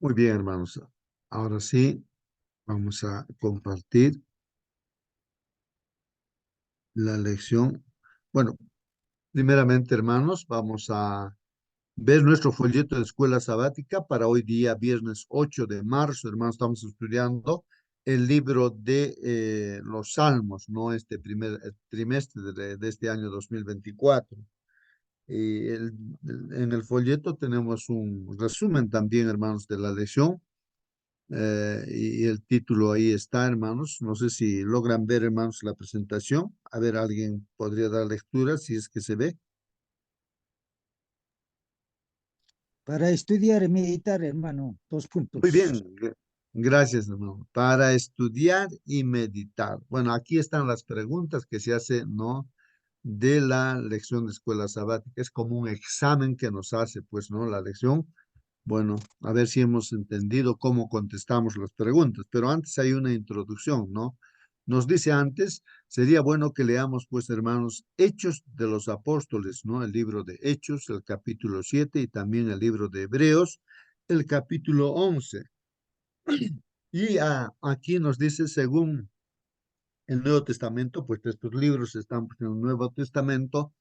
Muy bien, hermanos. Ahora sí, vamos a compartir la lección. Bueno, primeramente, hermanos, vamos a ver nuestro folleto de escuela sabática para hoy día, viernes 8 de marzo. Hermanos, estamos estudiando el libro de los Salmos, ¿no? Este primer trimestre de este año 2024. En el folleto tenemos un resumen también, hermanos, de la lección. Y el título ahí está, hermanos. No sé si logran ver, hermanos, la presentación. A ver, alguien podría dar lectura si es que se ve. Para estudiar y meditar, hermano, dos Muy bien, puntos. gracias, hermano. Para estudiar y meditar. Bueno, aquí están las preguntas que se hacen, ¿no? De la lección de escuela sabática. Es como un examen que nos hace, pues, ¿no? La lección. Bueno, a ver si hemos entendido cómo contestamos las preguntas, pero antes hay una introducción, ¿no? Nos dice antes, sería bueno que leamos, pues, hermanos, Hechos de los Apóstoles, ¿no? El libro de Hechos, el capítulo 7 y también el libro de Hebreos, el capítulo 11. Y aquí nos dice, según el Nuevo Testamento, pues estos libros están pues, en el Nuevo Testamento.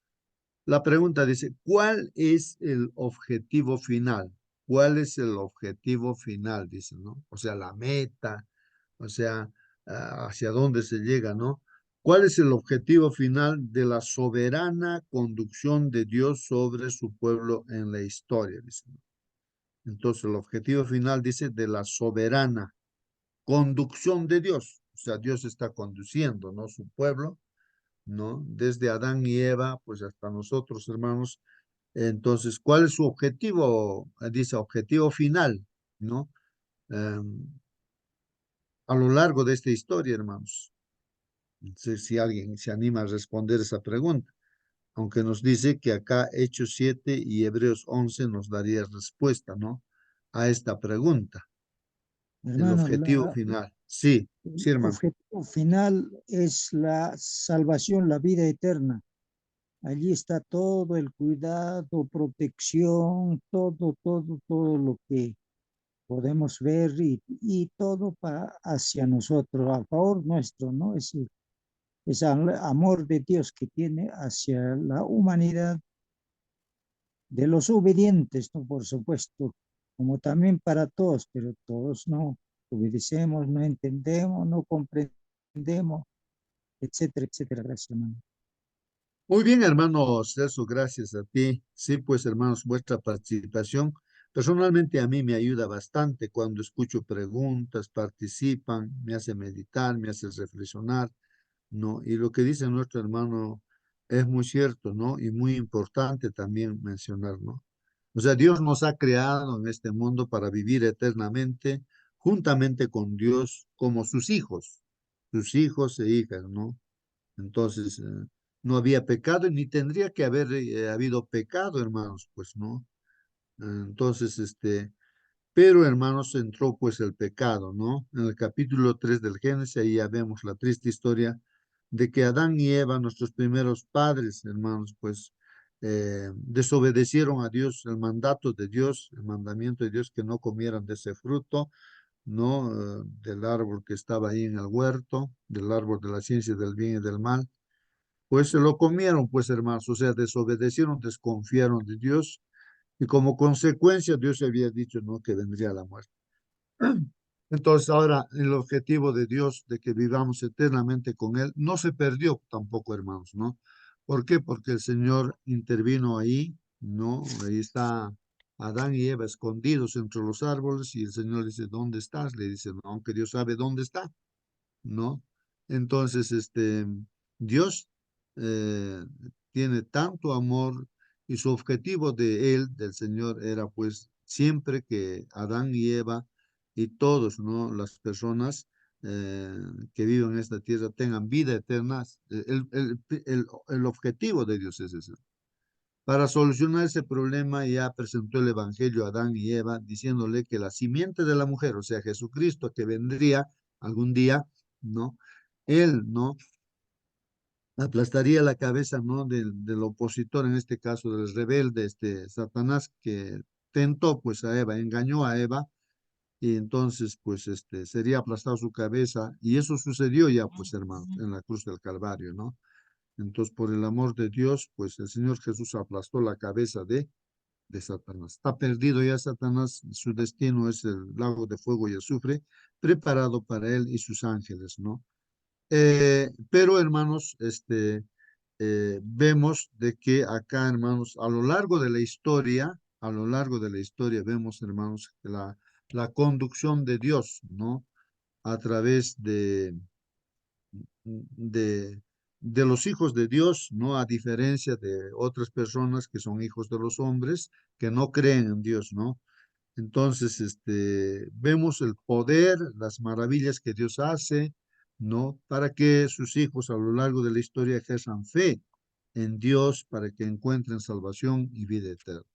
La pregunta dice, ¿cuál es el objetivo final? ¿Cuál es el objetivo final? Dice, ¿no? O sea, la meta, o sea, hacia dónde se llega, ¿no? ¿Cuál es el objetivo final de la soberana conducción de Dios sobre su pueblo en la historia? Dice, ¿no? Entonces, el objetivo final dice de la soberana conducción de Dios. O sea, Dios está conduciendo, ¿no? Su pueblo, ¿no? Desde Adán y Eva, pues hasta nosotros, hermanos. Entonces, ¿cuál es su objetivo? Dice objetivo final, ¿no? A lo largo de esta historia, hermanos. No sé si alguien se anima a responder esa pregunta, aunque nos dice que acá Hechos 7 y Hebreos 11 nos daría respuesta, ¿no? A esta pregunta, el Hermano, objetivo final. Sí, el sí, hermano. objetivo final es la salvación, la vida eterna. Allí está todo el cuidado, protección, todo lo que podemos ver y todo para hacia nosotros, a favor nuestro, ¿no? Ese amor de Dios que tiene hacia la humanidad, de los obedientes, ¿no? Por supuesto, como también para todos, pero todos no obedecemos, no entendemos, no comprendemos, etcétera, etcétera. Gracias, hermano. Muy bien, hermano Celso, gracias a ti. Sí, pues, hermanos, vuestra participación personalmente a mí me ayuda bastante cuando escucho preguntas, participan, me hace meditar, me hace reflexionar, ¿no? Y lo que dice nuestro hermano es muy cierto, ¿no? Y muy importante también mencionar, ¿no? O sea, Dios nos ha creado en este mundo para vivir eternamente juntamente con Dios como sus hijos e hijas, ¿no? Entonces, no había pecado ni tendría que haber habido pecado, hermanos, pues, ¿no? Entonces, pero hermanos, entró pues el pecado, ¿no? En el capítulo 3 del Génesis, ahí ya vemos la triste historia de que Adán y Eva, nuestros primeros padres, hermanos, pues desobedecieron a Dios, el mandato de Dios, el mandamiento de Dios que no comieran de ese fruto, ¿no? Del árbol que estaba ahí en el huerto, del árbol de la ciencia del bien y del mal. Pues se lo comieron, pues hermanos, o sea, desobedecieron, desconfiaron de Dios y como consecuencia Dios había dicho, ¿no? Que vendría la muerte. Entonces ahora el objetivo de Dios de que vivamos eternamente con Él no se perdió tampoco, hermanos, ¿no? ¿Por qué? Porque el Señor intervino ahí, ¿no? Ahí está Adán y Eva escondidos entre los árboles y el Señor dice, ¿dónde estás? Le dice, no, aunque Dios sabe dónde está, ¿no? Entonces, Dios eh, tiene tanto amor y su objetivo de él, del Señor, era pues siempre que Adán y Eva y todos, ¿no? Las personas que viven en esta tierra tengan vida eterna. El objetivo de Dios es ese. Para solucionar ese problema ya presentó el Evangelio a Adán y Eva diciéndole que la simiente de la mujer, o sea, Jesucristo, que vendría algún día, ¿no? Él, ¿no? Aplastaría la cabeza, ¿no? Del opositor, en este caso del rebelde, Satanás, que tentó pues a Eva, engañó a Eva y entonces, pues, sería aplastado su cabeza, y eso sucedió ya, pues, hermanos, en la cruz del Calvario, ¿no? Entonces, por el amor de Dios, pues, el Señor Jesús aplastó la cabeza de Satanás. Está perdido ya Satanás, su destino es el lago de fuego y azufre, preparado para él y sus ángeles, ¿no? Pero, hermanos, vemos de que acá, hermanos, a lo largo de la historia, vemos, hermanos, que la conducción de Dios, ¿no? A través de, de los hijos de Dios, ¿no? A diferencia de otras personas que son hijos de los hombres, que no creen en Dios, ¿no? Entonces, vemos el poder, las maravillas que Dios hace, ¿no? Para que sus hijos a lo largo de la historia ejerzan fe en Dios para que encuentren salvación y vida eterna.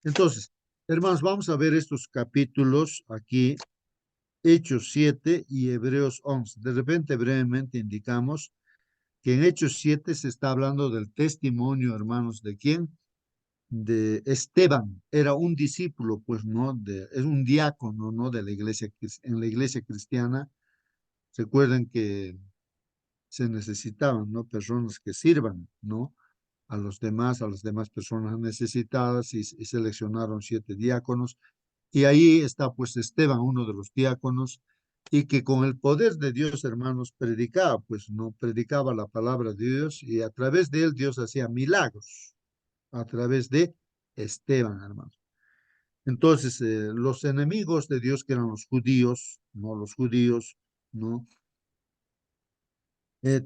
Entonces, hermanos, vamos a ver estos capítulos aquí, Hechos 7 y Hebreos 11. De repente, brevemente indicamos que en Hechos 7 se está hablando del testimonio, hermanos, ¿de quién? De Esteban. Era un discípulo, pues, ¿no? Es un diácono, ¿no? De la iglesia, en la iglesia cristiana. Recuerden que se necesitaban, ¿no? Personas que sirvan, ¿no? A las demás personas necesitadas, y seleccionaron 7 diáconos. Y ahí está, pues, Esteban, uno de los diáconos, y que con el poder de Dios, hermanos, predicaba, pues, ¿no? Predicaba la palabra de Dios, y a través de él Dios hacía milagros, a través de Esteban, hermanos. Entonces, los enemigos de Dios, que eran los judíos, ¿no? Los judíos, ¿no?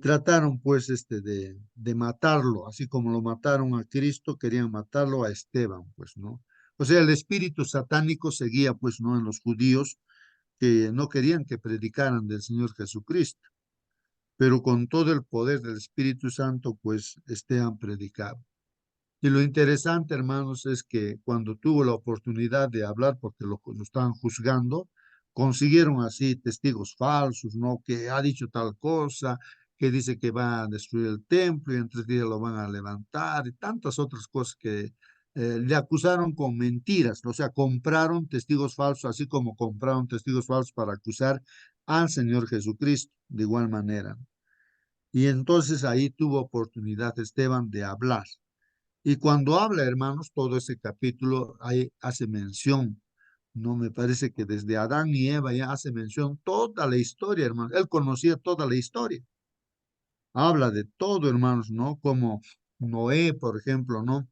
Trataron, pues, de matarlo, así como lo mataron a Cristo, querían matarlo a Esteban, pues, ¿no? O sea, el espíritu satánico seguía, pues, ¿no? En los judíos, que no querían que predicaran del Señor Jesucristo, pero con todo el poder del Espíritu Santo, pues, Esteban predicaba. Y lo interesante, hermanos, es que cuando tuvo la oportunidad de hablar, porque lo estaban juzgando, consiguieron así testigos falsos, ¿no? Que ha dicho tal cosa, que dice que va a destruir el templo y en 3 días lo van a levantar, y tantas otras cosas que le acusaron con mentiras, o sea, compraron testigos falsos, así como compraron testigos falsos para acusar al Señor Jesucristo, de igual manera. Y entonces ahí tuvo oportunidad Esteban de hablar. Y cuando habla, hermanos, todo ese capítulo ahí hace mención, no me parece que desde Adán y Eva ya hace mención toda la historia, hermanos. Él conocía toda la historia. Habla de todo, hermanos, ¿no? Como Noé, por ejemplo, ¿no?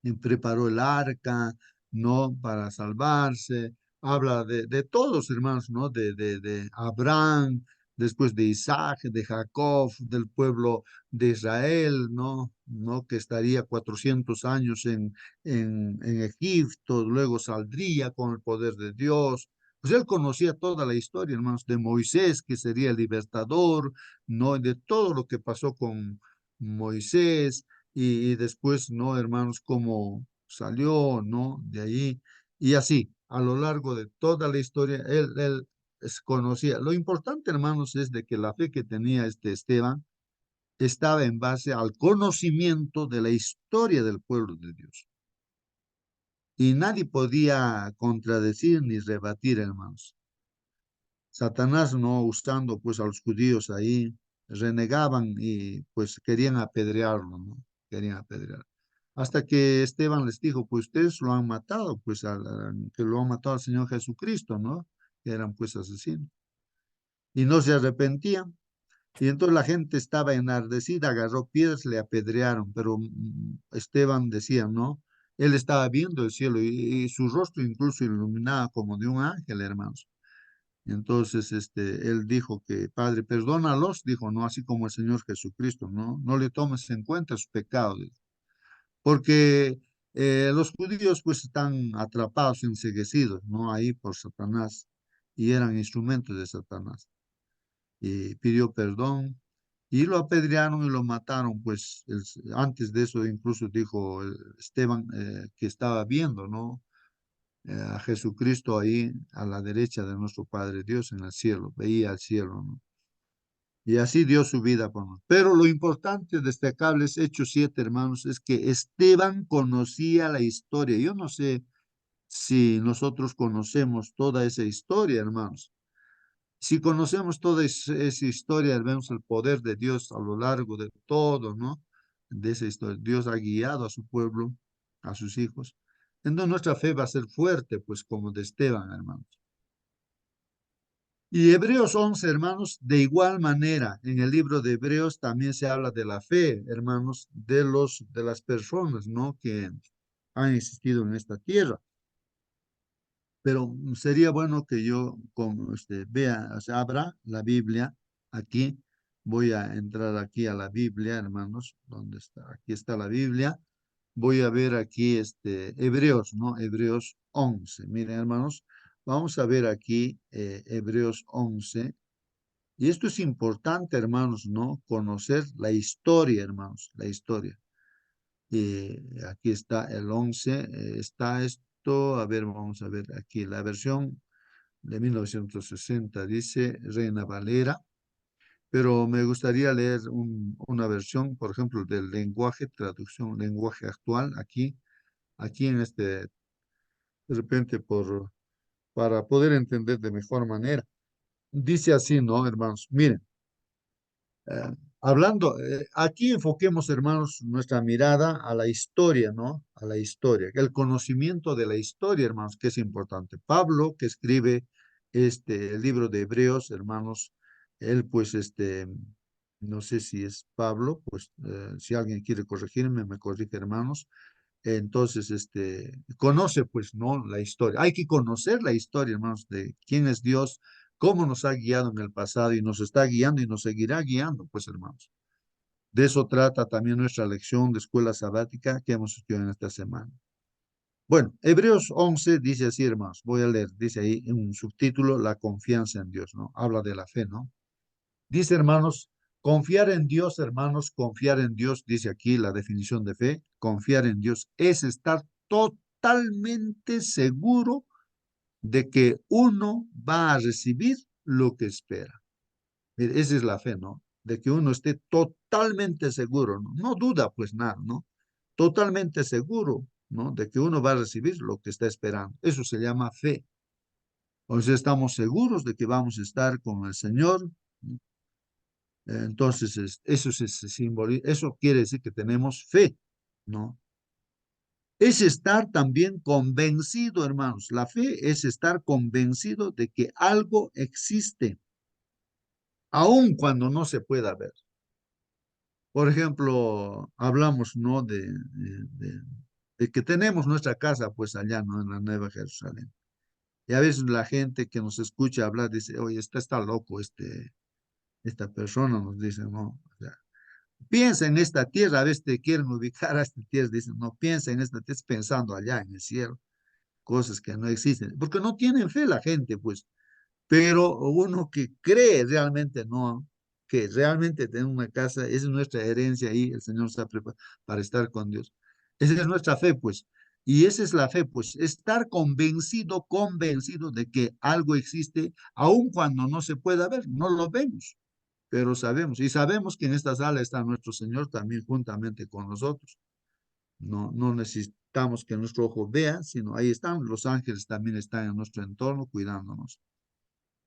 Y preparó el arca, ¿no? Para salvarse. Habla de todos, hermanos, ¿no? De Abraham, después de Isaac, de Jacob, del pueblo de Israel, ¿no? ¿No? Que estaría 400 años en Egipto, luego saldría con el poder de Dios. Pues él conocía toda la historia, hermanos, de Moisés, que sería el libertador, ¿no? De todo lo que pasó con Moisés, y después, ¿no, hermanos? Cómo salió, ¿no? De ahí, y así, a lo largo de toda la historia, él conocía. Lo importante, hermanos, es de que la fe que tenía este Esteban estaba en base al conocimiento de la historia del pueblo de Dios. Y nadie podía contradecir ni rebatir, hermanos. Satanás, no usando pues a los judíos ahí, renegaban y pues querían apedrearlo, ¿no? Querían apedrear. Hasta que Esteban les dijo, pues ustedes lo han matado, pues que lo han matado al Señor Jesucristo, ¿no? Que eran pues asesinos. Y no se arrepentían. Y entonces la gente estaba enardecida, agarró piedras, le apedrearon, pero Esteban decía, ¿no? Él estaba viendo el cielo, y su rostro incluso iluminaba como de un ángel, hermanos. Y entonces él dijo que, Padre, perdónalos, dijo, no, así como el Señor Jesucristo, no, no le tomes en cuenta sus pecados, porque los judíos pues están atrapados, enceguecidos, ¿no? Ahí por Satanás, y eran instrumentos de Satanás. Y pidió perdón, y lo apedrearon y lo mataron, pues antes de eso incluso dijo Esteban, que estaba viendo, ¿no? A Jesucristo ahí a la derecha de nuestro Padre Dios en el cielo, veía al cielo, ¿no? Y así dio su vida por nosotros. Pero lo importante, destacable, es Hechos 7, hermanos, es que Esteban conocía la historia. Yo no sé si nosotros conocemos toda esa historia, hermanos. Si conocemos toda esa historia, vemos el poder de Dios a lo largo de todo, ¿no? De esa historia. Dios ha guiado a su pueblo, a sus hijos. Entonces nuestra fe va a ser fuerte, pues como de Esteban, hermanos. Y Hebreos 11, hermanos, de igual manera, en el libro de Hebreos también se habla de la fe, hermanos, de las personas, ¿no? Que han existido en esta tierra. Pero sería bueno que yo vea, o sea, abra la Biblia aquí. Voy a entrar aquí a la Biblia, hermanos. ¿Dónde está? Aquí está la Biblia. Voy a ver aquí Hebreos, ¿no? Hebreos 11. Miren, hermanos, vamos a ver aquí Hebreos 11. Y esto es importante, hermanos, ¿no? Conocer la historia, hermanos, la historia. Aquí está el 11, está esto, a ver, vamos a ver aquí la versión de 1960, dice Reina Valera, pero me gustaría leer una versión, por ejemplo, del lenguaje, traducción, lenguaje actual, aquí en de repente, para poder entender de mejor manera. Dice así, ¿no, hermanos? Miren. Hablando, aquí enfoquemos, hermanos, nuestra mirada a la historia, ¿no? A la historia, el conocimiento de la historia, hermanos, que es importante. Pablo, que escribe el libro de Hebreos, hermanos, él, pues, no sé si es Pablo, pues, si alguien quiere corregirme, me corrige, hermanos. Entonces, conoce, pues, ¿no? La historia. Hay que conocer la historia, hermanos, de quién es Dios, cómo nos ha guiado en el pasado y nos está guiando y nos seguirá guiando, pues, hermanos. De eso trata también nuestra lección de escuela sabática que hemos estudiado en esta semana. Bueno, Hebreos 11 dice así, hermanos, voy a leer, dice ahí en un subtítulo, la confianza en Dios, ¿no? Habla de la fe, ¿no? Dice, hermanos, confiar en Dios, hermanos, confiar en Dios, dice aquí la definición de fe, confiar en Dios es estar totalmente seguro de que uno va a recibir lo que espera. Mire, esa es la fe, ¿no? De que uno esté totalmente seguro, ¿no? No duda, pues nada, ¿no? Totalmente seguro, ¿no? De que uno va a recibir lo que está esperando. Eso se llama fe. O sea, estamos seguros de que vamos a estar con el Señor. Entonces, eso quiere decir que tenemos fe, ¿no? Es estar también convencido, hermanos. La fe es estar convencido de que algo existe, aun cuando no se pueda ver. Por ejemplo, hablamos, ¿no? De que tenemos nuestra casa, pues allá, ¿no? En la Nueva Jerusalén. Y a veces la gente que nos escucha hablar dice, oye, está loco esta persona, nos dice, ¿no? O sea, piensa en esta tierra, a veces te quieren ubicar a esta tierra, dicen, no, piensa en esta tierra, pensando allá en el cielo, cosas que no existen, porque no tienen fe la gente, pues, pero uno que cree realmente, no, que realmente tiene una casa, esa es nuestra herencia ahí, el Señor está preparado para estar con Dios. Esa es nuestra fe, pues, y esa es la fe, pues, estar convencido, convencido de que algo existe, aun cuando no se pueda ver, no lo vemos pero sabemos, y sabemos que en esta sala está nuestro Señor también juntamente con nosotros. No necesitamos que nuestro ojo vea, sino ahí están, los ángeles también están en nuestro entorno cuidándonos.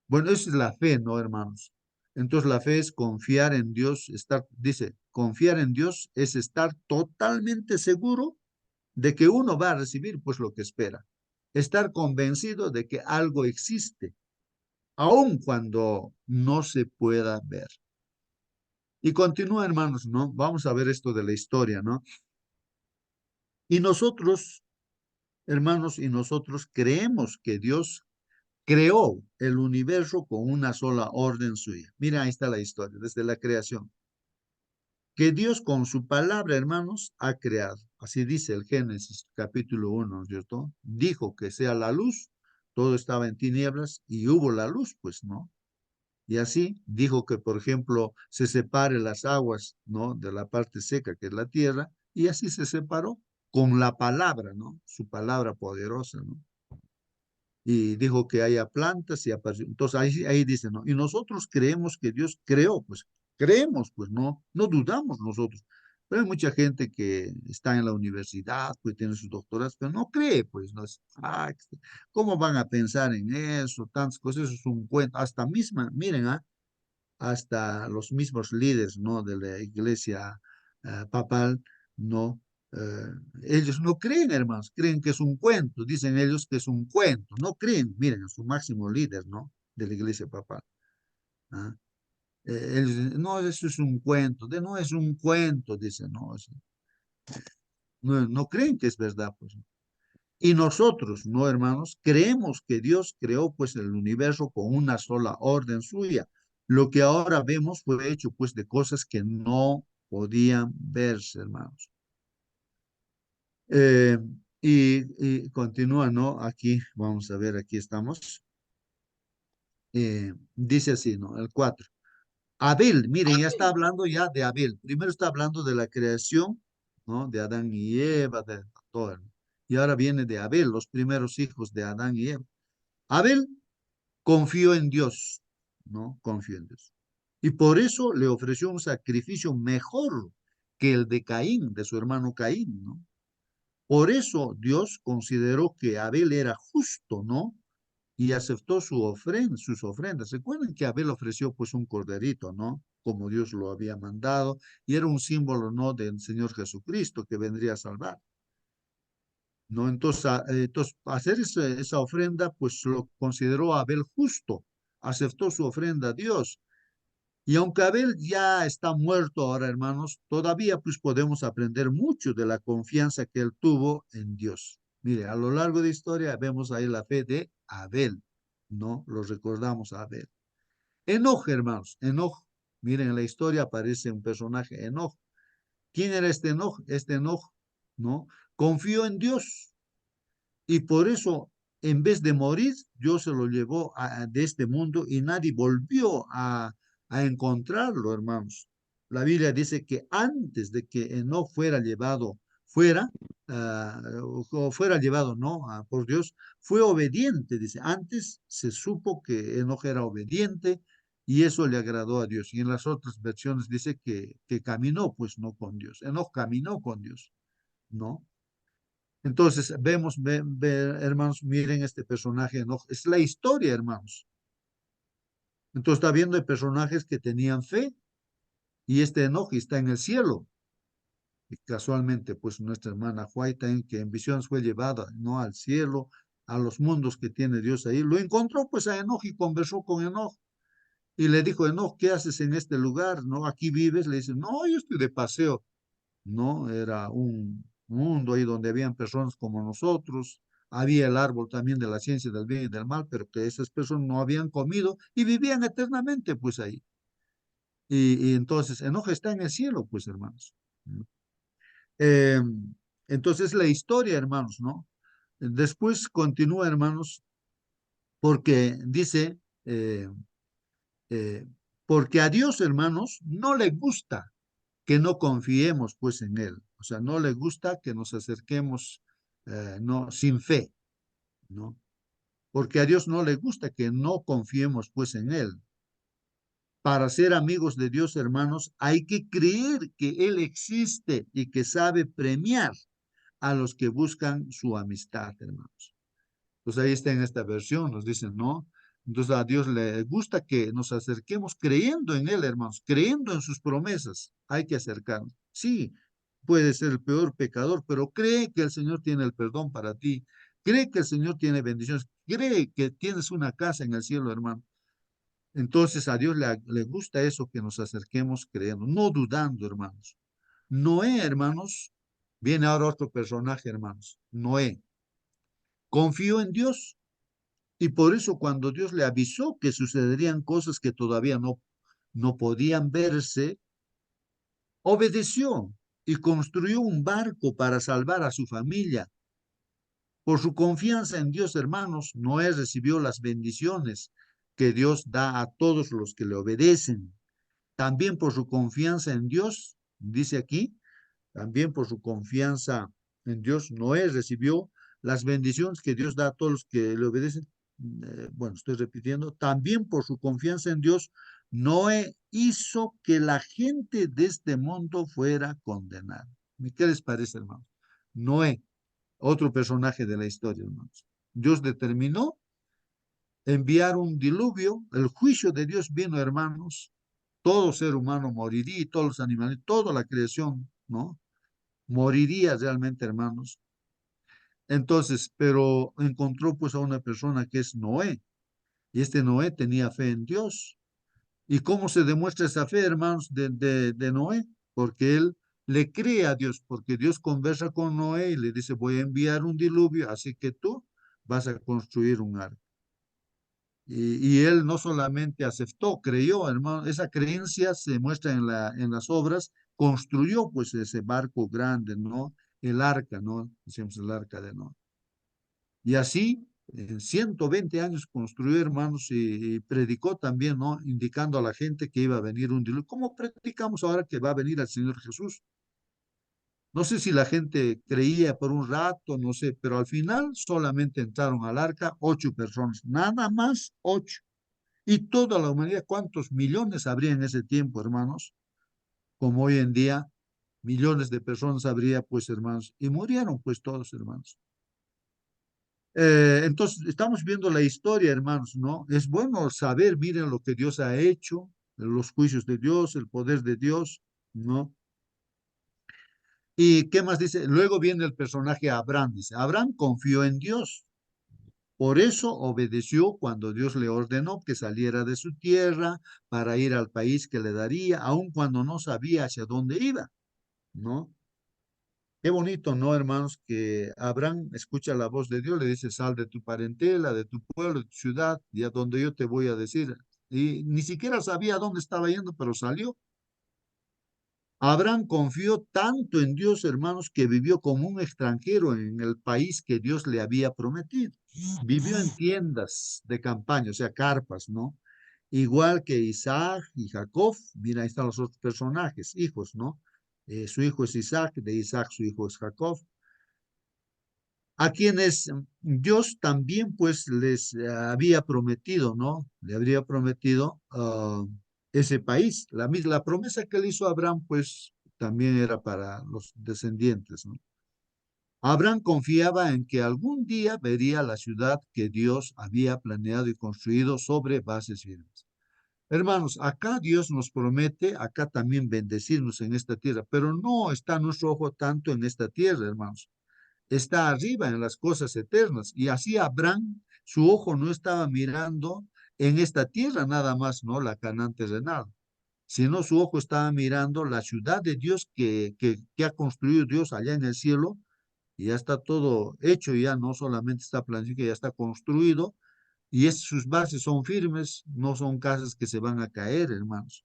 Bueno, esa es la fe, ¿no, hermanos? Entonces la fe es confiar en Dios, dice, confiar en Dios es estar totalmente seguro de que uno va a recibir pues lo que espera. Estar convencido de que algo existe, aun cuando no se pueda ver. Y continúa, hermanos, ¿no? Vamos a ver esto de la historia, ¿no? Y nosotros, hermanos, y nosotros creemos que Dios creó el universo con una sola orden suya. Mira, ahí está la historia, desde la creación. Que Dios con su palabra, hermanos, ha creado. Así dice el Génesis capítulo 1, ¿cierto? Dijo que sea la luz, todo estaba en tinieblas y hubo la luz, pues, ¿no? Y así dijo que, por ejemplo, se separe las aguas, ¿no? De la parte seca, que es la tierra, y así se separó con la palabra, ¿no? Su palabra poderosa, ¿no? Y dijo que haya plantas y apareció. Entonces ahí dice, ¿no? Y nosotros creemos que Dios creó, pues creemos, pues no dudamos nosotros. Pero hay mucha gente que está en la universidad, pues tiene sus doctorados, pero no cree, pues, no es, ¿cómo van a pensar en eso? Tantas cosas, eso es un cuento. Hasta misma, miren, hasta los mismos líderes, ¿no? De la iglesia papal, ¿no? Eh, ellos no creen, hermanos, creen que es un cuento, dicen ellos que es un cuento, no creen, miren, a su máximo líder, ¿no? De la iglesia papal. ¿Ah? Ellos dicen, no, eso es un cuento, no es un cuento, dicen, no, no, no creen que es verdad, pues. Y nosotros, ¿no, hermanos? Creemos que Dios creó, pues, el universo con una sola orden suya. Lo que ahora vemos fue hecho, pues, de cosas que no podían verse, hermanos. Eh, y continúa, ¿no? Aquí, vamos a ver, aquí estamos. Dice así, ¿no? El 4. Abel, miren, ya está hablando ya de Abel. Primero está hablando de la creación, ¿no? De Adán y Eva, de todo. Y ahora viene de Abel, los primeros hijos de Adán y Eva. Abel confió en Dios, ¿no? Confió en Dios. Y por eso le ofreció un sacrificio mejor que el de Caín, de su hermano Caín, ¿no? Por eso Dios consideró que Abel era justo, ¿no? Y aceptó sus ofrendas. Recuerden que Abel ofreció pues un corderito, ¿no? Como Dios lo había mandado, y era un símbolo, ¿no? Del Señor Jesucristo que vendría a salvar, ¿no? Entonces, entonces hacer esa ofrenda, pues lo consideró Abel justo, aceptó su ofrenda a Dios. Y aunque Abel ya está muerto ahora, hermanos, todavía pues podemos aprender mucho de la confianza que él tuvo en Dios. Mire, a lo largo de la historia vemos ahí la fe de Abel, ¿no? Lo recordamos a Abel. Enoch, hermanos, Enoch. Miren, en la historia aparece un personaje, Enoch. ¿Quién era este Enoch? Este Enoch, ¿no? Confió en Dios y por eso, en vez de morir, Dios se lo llevó de este mundo y nadie volvió a encontrarlo, hermanos. La Biblia dice que antes de que Enoch fuera llevado fuera, o fuera llevado, ¿no? Por Dios, fue obediente, dice. Antes se supo que Enoch era obediente y eso le agradó a Dios. Y en las otras versiones dice que caminó, pues, no con Dios. Enoch caminó con Dios, ¿no? Entonces, vemos, hermanos, miren este personaje, ¿no? Es la historia, hermanos. Entonces, está viendo de personajes que tenían fe y este Enoch está en el cielo. Y casualmente, pues nuestra hermana Huayta, que en visiones fue llevada, ¿no? Al cielo, a los mundos que tiene Dios ahí. Lo encontró, pues, a Enoch y conversó con Enoch. Y le dijo, Enoch, ¿qué haces en este lugar? ¿No? ¿Aquí vives? Le dice, no, yo estoy de paseo. ¿No? Era un mundo ahí donde habían personas como nosotros, había el árbol también de la ciencia del bien y del mal, pero que esas personas no habían comido y vivían eternamente, pues ahí. Y entonces, Enoch está en el cielo, pues hermanos. Eh, entonces, la historia, hermanos, ¿no? Después continúa, hermanos, porque dice, eh, porque a Dios, hermanos, no le gusta que no confiemos pues en Él. O sea, no le gusta que nos acerquemos no, sin fe, ¿no? Porque a Dios no le gusta que no confiemos pues en Él. Para ser amigos de Dios, hermanos, hay que creer que Él existe y que sabe premiar a los que buscan su amistad, hermanos. Pues ahí está en esta versión, nos dicen, ¿no? Entonces a Dios le gusta que nos acerquemos creyendo en Él, hermanos, creyendo en sus promesas. Hay que acercarnos. Sí, puede ser el peor pecador, pero cree que el Señor tiene el perdón para ti. Cree que el Señor tiene bendiciones. Cree que tienes una casa en el cielo, hermano. Entonces a Dios le gusta eso, que nos acerquemos creyendo, no dudando, hermanos. Noé, hermanos, viene ahora otro personaje, hermanos. Noé confió en Dios. Y por eso cuando Dios le avisó que sucederían cosas que todavía no podían verse, obedeció y construyó un barco para salvar a su familia. Por su confianza en Dios, hermanos, Noé recibió las bendiciones que Dios da a todos los que le obedecen. También por su confianza en Dios, dice aquí, también por su confianza en Dios, Noé recibió las bendiciones que Dios da a todos los que le obedecen. Bueno, estoy repitiendo, también por su confianza en Dios, Noé hizo que la gente de este mundo fuera condenada. ¿Y qué les parece, hermanos? Noé, otro personaje de la historia, hermanos. Dios determinó enviar un diluvio, el juicio de Dios vino, hermanos. Todo ser humano moriría y todos los animales, toda la creación, ¿no? Moriría realmente, hermanos. Entonces, pero encontró pues a una persona que es Noé, y este Noé tenía fe en Dios. ¿Y cómo se demuestra esa fe, hermanos, de Noé? Porque él le cree a Dios, porque Dios conversa con Noé y le dice, voy a enviar un diluvio, así que tú vas a construir un arca. Y él no solamente aceptó, creyó, hermano, esa creencia se muestra en las obras, construyó pues ese barco grande, ¿no? El arca, ¿no? Decimos el arca de Noé. Y así, en 120 años construyó, hermanos, y predicó también, ¿no? Indicando a la gente que iba a venir un diluvio. ¿Cómo predicamos ahora que va a venir el Señor Jesús? No sé si la gente creía por un rato, no sé, pero al final solamente entraron al arca 8 personas, nada más 8. Y toda la humanidad, ¿cuántos millones habría en ese tiempo, hermanos? Como hoy en día, millones de personas habría, pues, hermanos, y murieron, pues, todos, hermanos. Entonces, estamos viendo la historia, hermanos, ¿no? Es bueno saber, miren lo que Dios ha hecho, los juicios de Dios, el poder de Dios, ¿no? ¿Y qué más dice? Luego viene el personaje Abraham, dice, Abraham confió en Dios, por eso obedeció cuando Dios le ordenó que saliera de su tierra para ir al país que le daría, aun cuando no sabía hacia dónde iba, ¿no? Qué bonito, ¿no, hermanos? Que Abraham escucha la voz de Dios, le dice, sal de tu parentela, de tu pueblo, de tu ciudad, y a donde yo te voy a decir. Y ni siquiera sabía dónde estaba yendo, pero salió. Abraham confió tanto en Dios, hermanos, que vivió como un extranjero en el país que Dios le había prometido. Vivió en tiendas de campaña, o sea, carpas, ¿no? Igual que Isaac y Jacob, mira, ahí están los otros personajes, hijos, ¿no? Su hijo es Isaac, de Isaac su hijo es Jacob, a quienes Dios también pues les había prometido, ¿no? Le habría prometido ese país. La promesa que le hizo a Abraham pues también era para los descendientes, ¿no? Abraham confiaba en que algún día vería la ciudad que Dios había planeado y construido sobre bases firmes. Hermanos, acá Dios nos promete, acá también bendecirnos en esta tierra, pero no está nuestro ojo tanto en esta tierra, hermanos. Está arriba en las cosas eternas. Y así Abraham, su ojo no estaba mirando en esta tierra nada más, ¿no? La Canaán terrenal, sino su ojo estaba mirando la ciudad de Dios que ha construido Dios allá en el cielo, y ya está todo hecho, ya no solamente está planificado, ya está construido, y sus bases son firmes, no son casas que se van a caer, hermanos.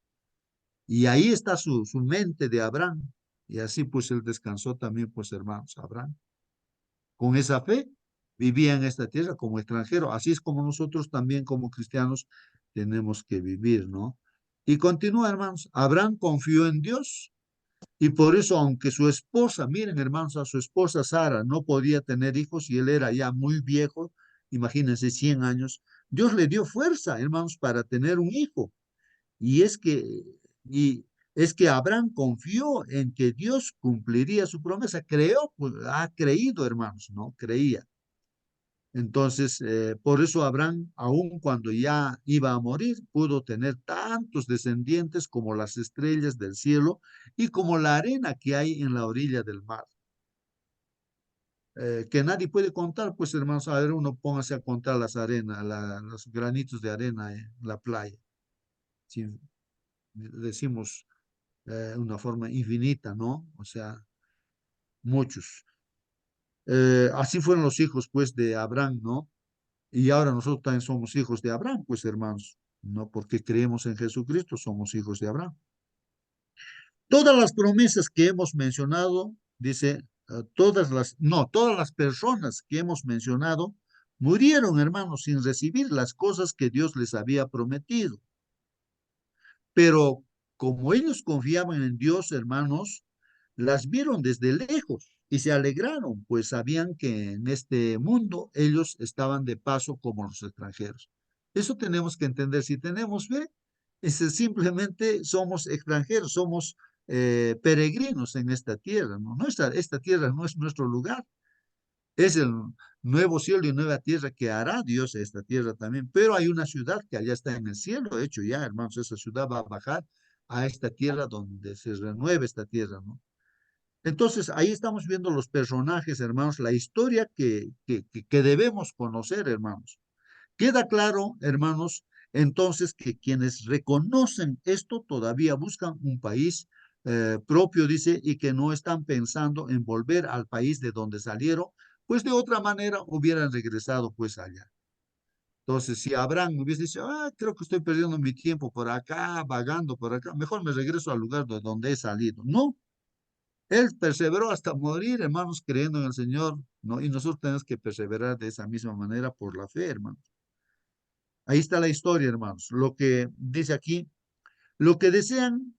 Y ahí está su mente de Abraham. Y así pues él descansó también, pues hermanos, Abraham. Con esa fe vivía en esta tierra como extranjero. Así es como nosotros también como cristianos tenemos que vivir, ¿no? Y continúa, hermanos. Abraham confió en Dios y por eso, aunque su esposa, miren, hermanos, a su esposa Sara no podía tener hijos y él era ya muy viejo, imagínense 100 años, Dios le dio fuerza, hermanos, para tener un hijo. Y es que, y es que Abraham confió en que Dios cumpliría su promesa. Creó, pues, ha creído, hermanos, ¿no? Creía. Entonces, por eso Abraham, aun cuando ya iba a morir, pudo tener tantos descendientes como las estrellas del cielo y como la arena que hay en la orilla del mar, que nadie puede contar, pues hermanos, a ver, uno póngase a contar las arenas, los granitos de arena en la playa. Si decimos una forma infinita, ¿no? O sea, muchos. Así fueron los hijos, pues, de Abraham, ¿no? Y ahora nosotros también somos hijos de Abraham, pues hermanos, no porque creemos en Jesucristo, somos hijos de Abraham. Todas las promesas que hemos mencionado, dice, todas las personas que hemos mencionado murieron, hermanos, sin recibir las cosas que Dios les había prometido. Pero como ellos confiaban en Dios, hermanos, las vieron desde lejos y se alegraron, pues sabían que en este mundo ellos estaban de paso como los extranjeros. Eso tenemos que entender. Si tenemos fe, simplemente somos extranjeros, somos peregrinos en esta tierra, ¿no? Esta tierra no es nuestro lugar, es el nuevo cielo y nueva tierra que hará Dios a esta tierra también. Pero hay una ciudad que allá está en el cielo, de hecho ya, hermanos, esa ciudad va a bajar a esta tierra donde se renueve esta tierra, ¿no? Entonces, ahí estamos viendo los personajes, hermanos, la historia que debemos conocer, hermanos. Queda claro, hermanos, entonces que quienes reconocen esto todavía buscan un país propio, dice, y que no están pensando en volver al país de donde salieron, pues de otra manera hubieran regresado pues allá. Entonces, si Abraham hubiese dicho, ah, creo que estoy perdiendo mi tiempo por acá, vagando por acá, mejor me regreso al lugar de donde he salido. No, él perseveró hasta morir, hermanos, creyendo en el Señor, ¿no? Y nosotros tenemos que perseverar de esa misma manera por la fe, hermanos. Ahí está la historia, hermanos. Lo que dice aquí, lo que desean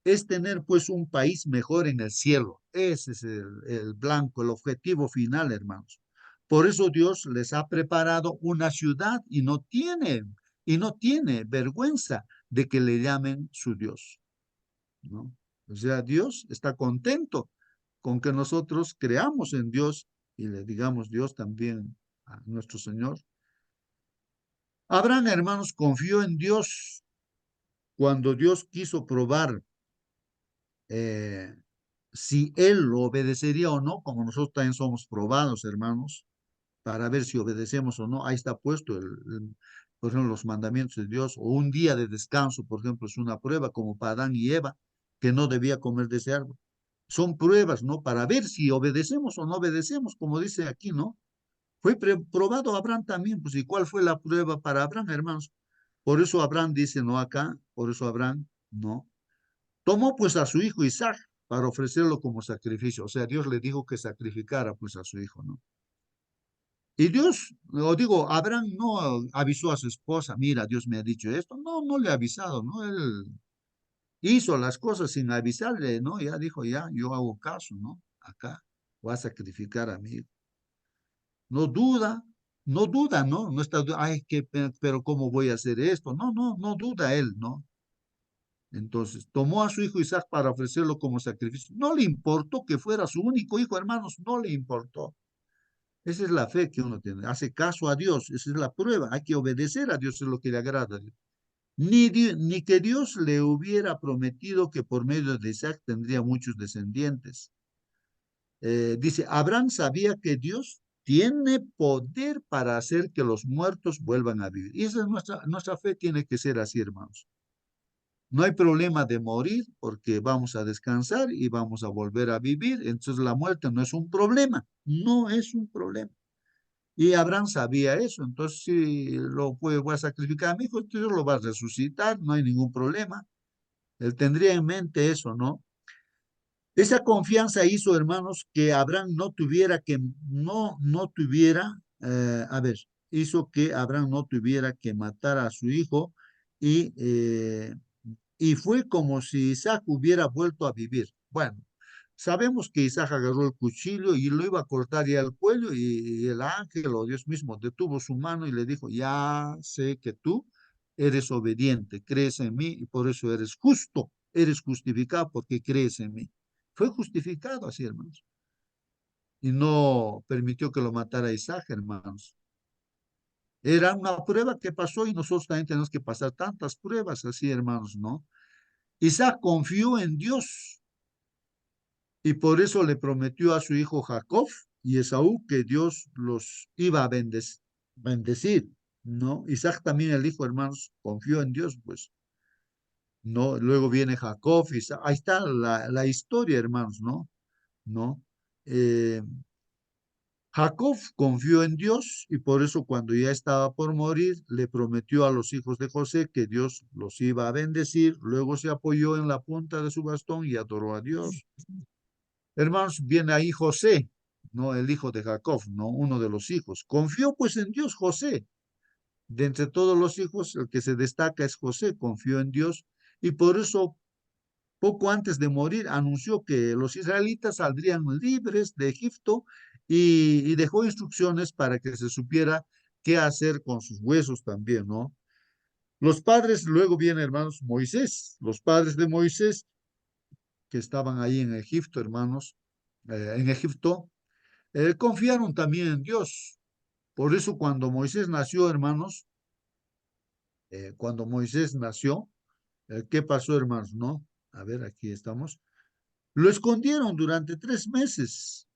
es tener pues un país mejor en el cielo. Ese es el blanco, el objetivo final, hermanos. Por eso Dios les ha preparado una ciudad y no tiene vergüenza de que le llamen su Dios, ¿no? O sea, Dios está contento con que nosotros creamos en Dios y le digamos Dios también a nuestro Señor. Abraham, hermanos, confió en Dios cuando Dios quiso probar eh, si él lo obedecería o no, como nosotros también somos probados, hermanos, para ver si obedecemos o no. Ahí está puesto, por ejemplo, los mandamientos de Dios, o un día de descanso, por ejemplo, es una prueba, como para Adán y Eva, que no debía comer de ese árbol. Son pruebas, ¿no? Para ver si obedecemos o no obedecemos, como dice aquí, ¿no? Fue probado Abraham también, pues, ¿y cuál fue la prueba para Abraham, hermanos? Por eso Abraham dice, no acá, por eso Abraham, no. Tomó pues a su hijo Isaac para ofrecerlo como sacrificio. O sea, Dios le dijo que sacrificara pues a su hijo, ¿no? Y Dios, o digo, Abraham no avisó a su esposa, mira, Dios me ha dicho esto. No, no le ha avisado, ¿no? Él hizo las cosas sin avisarle, ¿no? Ya dijo, ya, yo hago caso, ¿no? Acá voy a sacrificar a mi hijo. No duda, no duda, ¿no? No está, ay, pero ¿cómo voy a hacer esto? No, no, no duda él, ¿no? Entonces, tomó a su hijo Isaac para ofrecerlo como sacrificio. No le importó que fuera su único hijo, hermanos, no le importó. Esa es la fe que uno tiene. Hace caso a Dios, esa es la prueba. Hay que obedecer a Dios, es lo que le agrada. Ni que Dios le hubiera prometido que por medio de Isaac tendría muchos descendientes. Dice, Abraham sabía que Dios tiene poder para hacer que los muertos vuelvan a vivir. Y esa es nuestra fe, tiene que ser así, hermanos. No hay problema de morir porque vamos a descansar y vamos a volver a vivir. Entonces la muerte no es un problema, no es un problema. Y Abraham sabía eso. Entonces si voy a sacrificar a mi hijo, Dios lo va a resucitar, no hay ningún problema. Él tendría en mente eso, ¿no? Esa confianza hizo, hermanos, que Abraham no tuviera, a ver, hizo que Abraham no tuviera que matar a su hijo y, eh, y fue como si Isaac hubiera vuelto a vivir. Bueno, sabemos que Isaac agarró el cuchillo y lo iba a cortar ya el cuello y el ángel o Dios mismo detuvo su mano y le dijo, ya sé que tú eres obediente, crees en mí y por eso eres justo, eres justificado porque crees en mí. Fue justificado así, hermanos. Y no permitió que lo matara Isaac, hermanos. Era una prueba que pasó y nosotros también tenemos que pasar tantas pruebas así, hermanos, ¿no? Isaac confió en Dios y por eso le prometió a su hijo Jacob y Esaú que Dios los iba a bendecir, ¿no? Isaac también, el hijo, hermanos, confió en Dios, pues, ¿no? Luego viene Jacob, Isaac, ahí está la historia, hermanos, ¿no? ¿No? Eh, Jacob confió en Dios y por eso cuando ya estaba por morir, le prometió a los hijos de José que Dios los iba a bendecir. Luego se apoyó en la punta de su bastón y adoró a Dios. Hermanos, viene ahí José, no el hijo de Jacob, no uno de los hijos. Confió pues en Dios José. De entre todos los hijos, el que se destaca es José, confió en Dios y por eso poco antes de morir anunció que los israelitas saldrían libres de Egipto y dejó instrucciones para que se supiera qué hacer con sus huesos también, ¿no? Los padres, luego viene, hermanos, Moisés. Los padres de Moisés que estaban ahí en Egipto, hermanos, en Egipto, confiaron también en Dios. Por eso cuando Moisés nació, hermanos, cuando Moisés nació, ¿qué pasó, hermanos? No, a ver, aquí estamos. Lo escondieron durante 3 meses.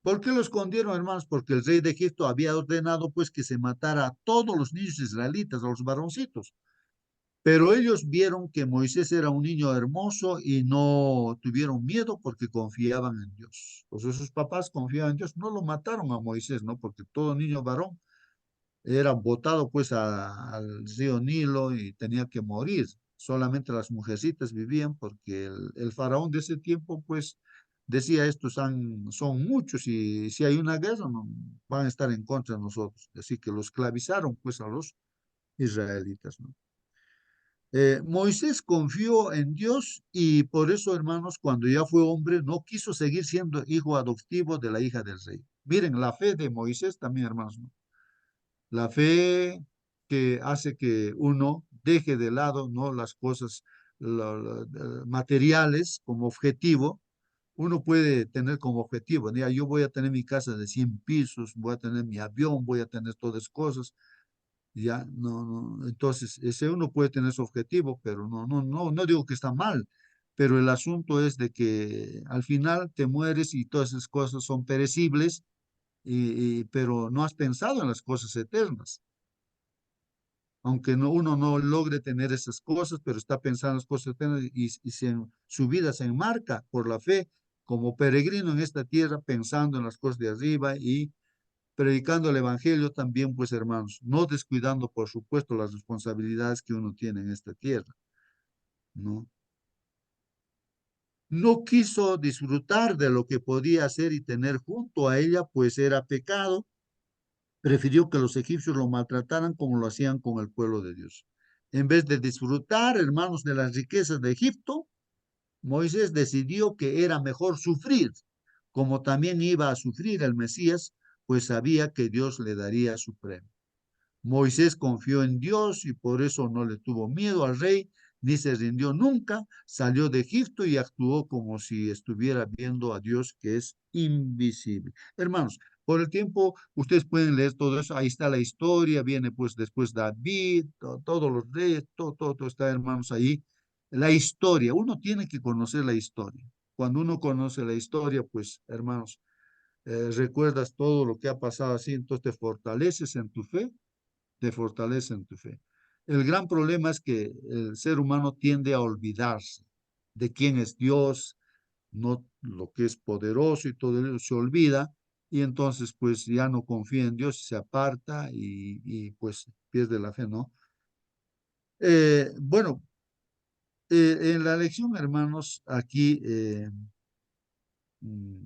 ¿Por qué lo escondieron, hermanos? Porque el rey de Egipto había ordenado, pues, que se matara a todos los niños israelitas, a los varoncitos. Pero ellos vieron que Moisés era un niño hermoso y no tuvieron miedo porque confiaban en Dios. Pues sus papás confiaban en Dios, no lo mataron a Moisés, ¿no? Porque todo niño varón era botado pues al río Nilo y tenía que morir. Solamente las mujercitas vivían porque el faraón de ese tiempo pues decía, son muchos y si hay una guerra no, van a estar en contra de nosotros. Así que los esclavizaron pues a los israelitas, ¿no? Moisés confió en Dios y por eso, hermanos, cuando ya fue hombre, no quiso seguir siendo hijo adoptivo de la hija del rey. Miren, la fe de Moisés también, hermanos, ¿no? La fe que hace que uno deje de lado, ¿no? Las cosas materiales como objetivo. Uno puede tener como objetivo, ¿no? Yo voy a tener mi casa de 100 pisos, voy a tener mi avión, voy a tener todas esas cosas. Ya, no, no, entonces, ese uno puede tener su objetivo, pero no digo que está mal, pero el asunto es de que al final te mueres y todas esas cosas son perecibles, pero no has pensado en las cosas eternas. Aunque uno no logre tener esas cosas, pero está pensando en las cosas eternas su vida se enmarca por la fe como peregrino en esta tierra, pensando en las cosas de arriba y predicando el evangelio también, pues hermanos, no descuidando, por supuesto, las responsabilidades que uno tiene en esta tierra, ¿no? No quiso disfrutar de lo que podía hacer y tener junto a ella, pues era pecado. Prefirió que los egipcios lo maltrataran como lo hacían con el pueblo de Dios. En vez de disfrutar, hermanos, de las riquezas de Egipto, Moisés decidió que era mejor sufrir, como también iba a sufrir el Mesías, pues sabía que Dios le daría su premio. Moisés confió en Dios y por eso no le tuvo miedo al rey, ni se rindió nunca, salió de Egipto y actuó como si estuviera viendo a Dios que es invisible. Hermanos, por el tiempo ustedes pueden leer todo eso, ahí está la historia, viene pues después David, todos los reyes, todo está, hermanos, ahí. La historia, uno tiene que conocer la historia. Cuando uno conoce la historia, pues, hermanos, recuerdas todo lo que ha pasado así, entonces te fortaleces en tu fe, te fortalece en tu fe. El gran problema es que el ser humano tiende a olvidarse de quién es Dios, no lo que es poderoso y todo eso se olvida y entonces pues ya no confía en Dios, se aparta pues pierde la fe, ¿no? Bueno, en la lección, hermanos, aquí mm,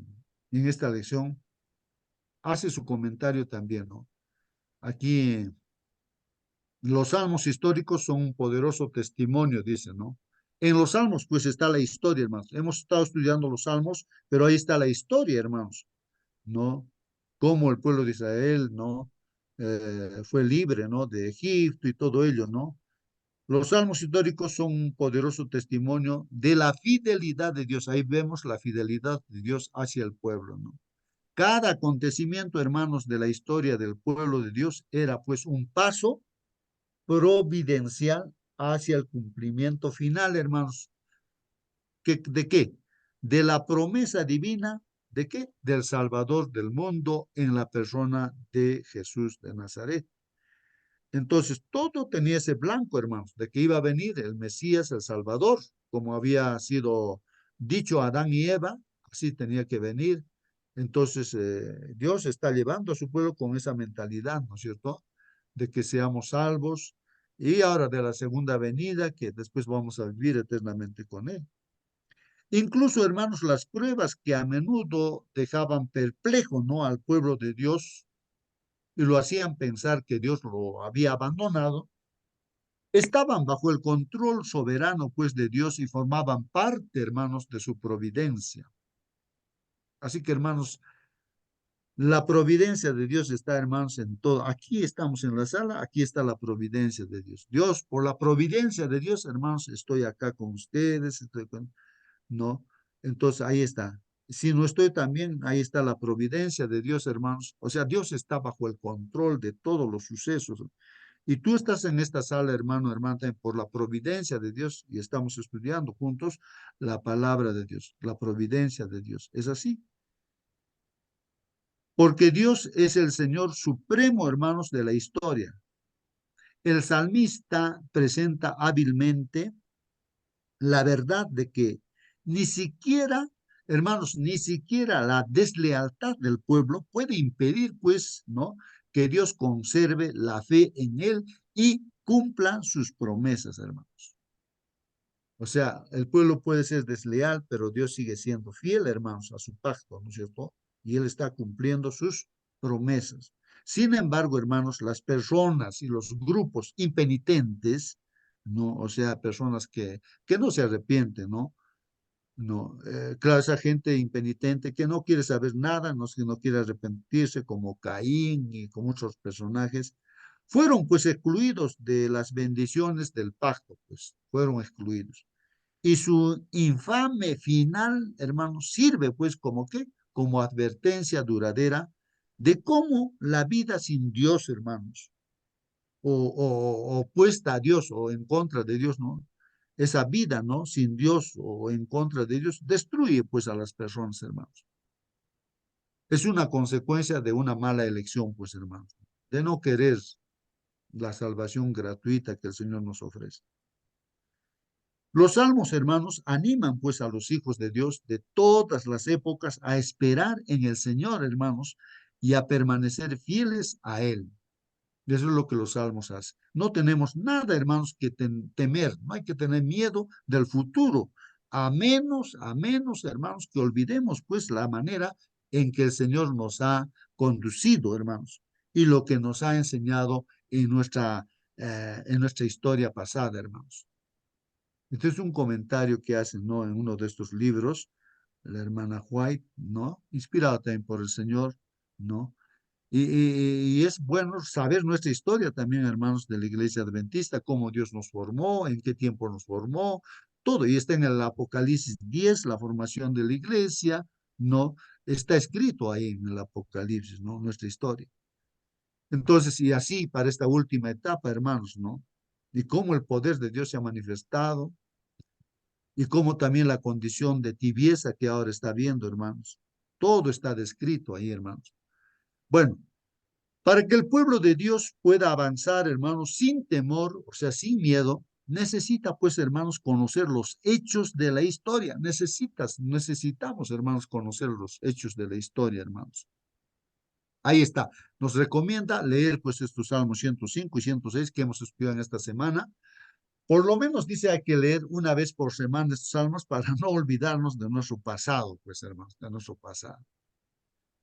en esta lección hace su comentario también, ¿no? Aquí los salmos históricos son un poderoso testimonio, dice, ¿no? En los salmos, pues está la historia, hermanos. Hemos estado estudiando los salmos, pero ahí está la historia, hermanos, ¿no? Cómo el pueblo de Israel, ¿no? Fue libre, ¿no? De Egipto y todo ello, ¿no? Los salmos históricos son un poderoso testimonio de la fidelidad de Dios. Ahí vemos la fidelidad de Dios hacia el pueblo, ¿no? Cada acontecimiento, hermanos, de la historia del pueblo de Dios era pues un paso providencial hacia el cumplimiento final, hermanos. ¿De qué? De la promesa divina, ¿de qué? Del Salvador del mundo en la persona de Jesús de Nazaret. Entonces, todo tenía ese blanco, hermanos, de que iba a venir el Mesías, el Salvador, como había sido dicho a Adán y Eva, así tenía que venir. Entonces, Dios está llevando a su pueblo con esa mentalidad, ¿no es cierto? De que seamos salvos y ahora de la segunda venida, que después vamos a vivir eternamente con Él. Incluso, hermanos, las pruebas que a menudo dejaban perplejo, ¿no? Al pueblo de Dios y lo hacían pensar que Dios lo había abandonado, estaban bajo el control soberano, pues, de Dios y formaban parte, hermanos, de su providencia. Así que, hermanos, La providencia de Dios está, hermanos, en todo. Aquí estamos en la sala, aquí está la providencia de Dios. Dios, por la providencia de Dios, hermanos, estoy acá con ustedes, ¿no? Entonces, ahí está. Si no estoy también, ahí está la providencia de Dios, hermanos. O sea, Dios está bajo el control de todos los sucesos. Y tú estás en esta sala, hermano, hermana, por la providencia de Dios y estamos estudiando juntos la palabra de Dios, la providencia de Dios. Es así. Porque Dios es el Señor supremo, hermanos, de la historia. El salmista presenta hábilmente la verdad de que ni siquiera, hermanos, ni siquiera la deslealtad del pueblo puede impedir, pues, ¿no? Que Dios conserve la fe en él y cumpla sus promesas, hermanos. O sea, el pueblo puede ser desleal, pero Dios sigue siendo fiel, hermanos, a su pacto, ¿no es cierto? Y Él está cumpliendo sus promesas. Sin embargo, hermanos, las personas y los grupos impenitentes, ¿no? O sea, personas que no se arrepienten, ¿no? No, claro, esa gente impenitente que no quiere saber nada, no, que no quiere arrepentirse, como Caín y como otros personajes, fueron pues excluidos de las bendiciones del pacto, pues fueron excluidos. Y su infame final, hermanos, sirve pues como qué, como advertencia duradera de cómo la vida sin Dios, hermanos, o opuesta a Dios o en contra de Dios, ¿no? Esa vida, ¿no? Sin Dios o en contra de Dios, destruye pues a las personas, hermanos. Es una consecuencia de una mala elección, pues, hermanos, de no querer la salvación gratuita que el Señor nos ofrece. Los salmos, hermanos, animan pues a los hijos de Dios de todas las épocas a esperar en el Señor, hermanos, y a permanecer fieles a Él. Eso es lo que los salmos hacen. No tenemos nada, hermanos, que temer, no hay que tener miedo del futuro, a menos, hermanos, que olvidemos pues la manera en que el Señor nos ha conducido, hermanos, y lo que nos ha enseñado en nuestra historia pasada, hermanos. Este es un comentario que hacen, ¿no? En uno de estos libros, la hermana White, ¿no? Inspirada también por el Señor, ¿no? Y es bueno saber nuestra historia también, hermanos, de la iglesia adventista, cómo Dios nos formó, en qué tiempo nos formó, todo. Y está en el Apocalipsis 10, la formación de la iglesia, ¿no? Está escrito ahí en el Apocalipsis, ¿no? Nuestra historia. Entonces, y así para esta última etapa, hermanos, ¿no? Y cómo el poder de Dios se ha manifestado, y como también la condición de tibieza que ahora está viendo, hermanos. Todo está descrito ahí, hermanos. Bueno, para que el pueblo de Dios pueda avanzar, hermanos, sin temor, o sea, sin miedo, necesita, pues, hermanos, conocer los hechos de la historia. Necesitamos, hermanos, conocer los hechos de la historia, hermanos. Ahí está. Nos recomienda leer, pues, estos Salmos 105 y 106 que hemos estudiado en esta semana. Por lo menos dice hay que leer una vez por semana estos salmos para no olvidarnos de nuestro pasado, pues hermanos, de nuestro pasado.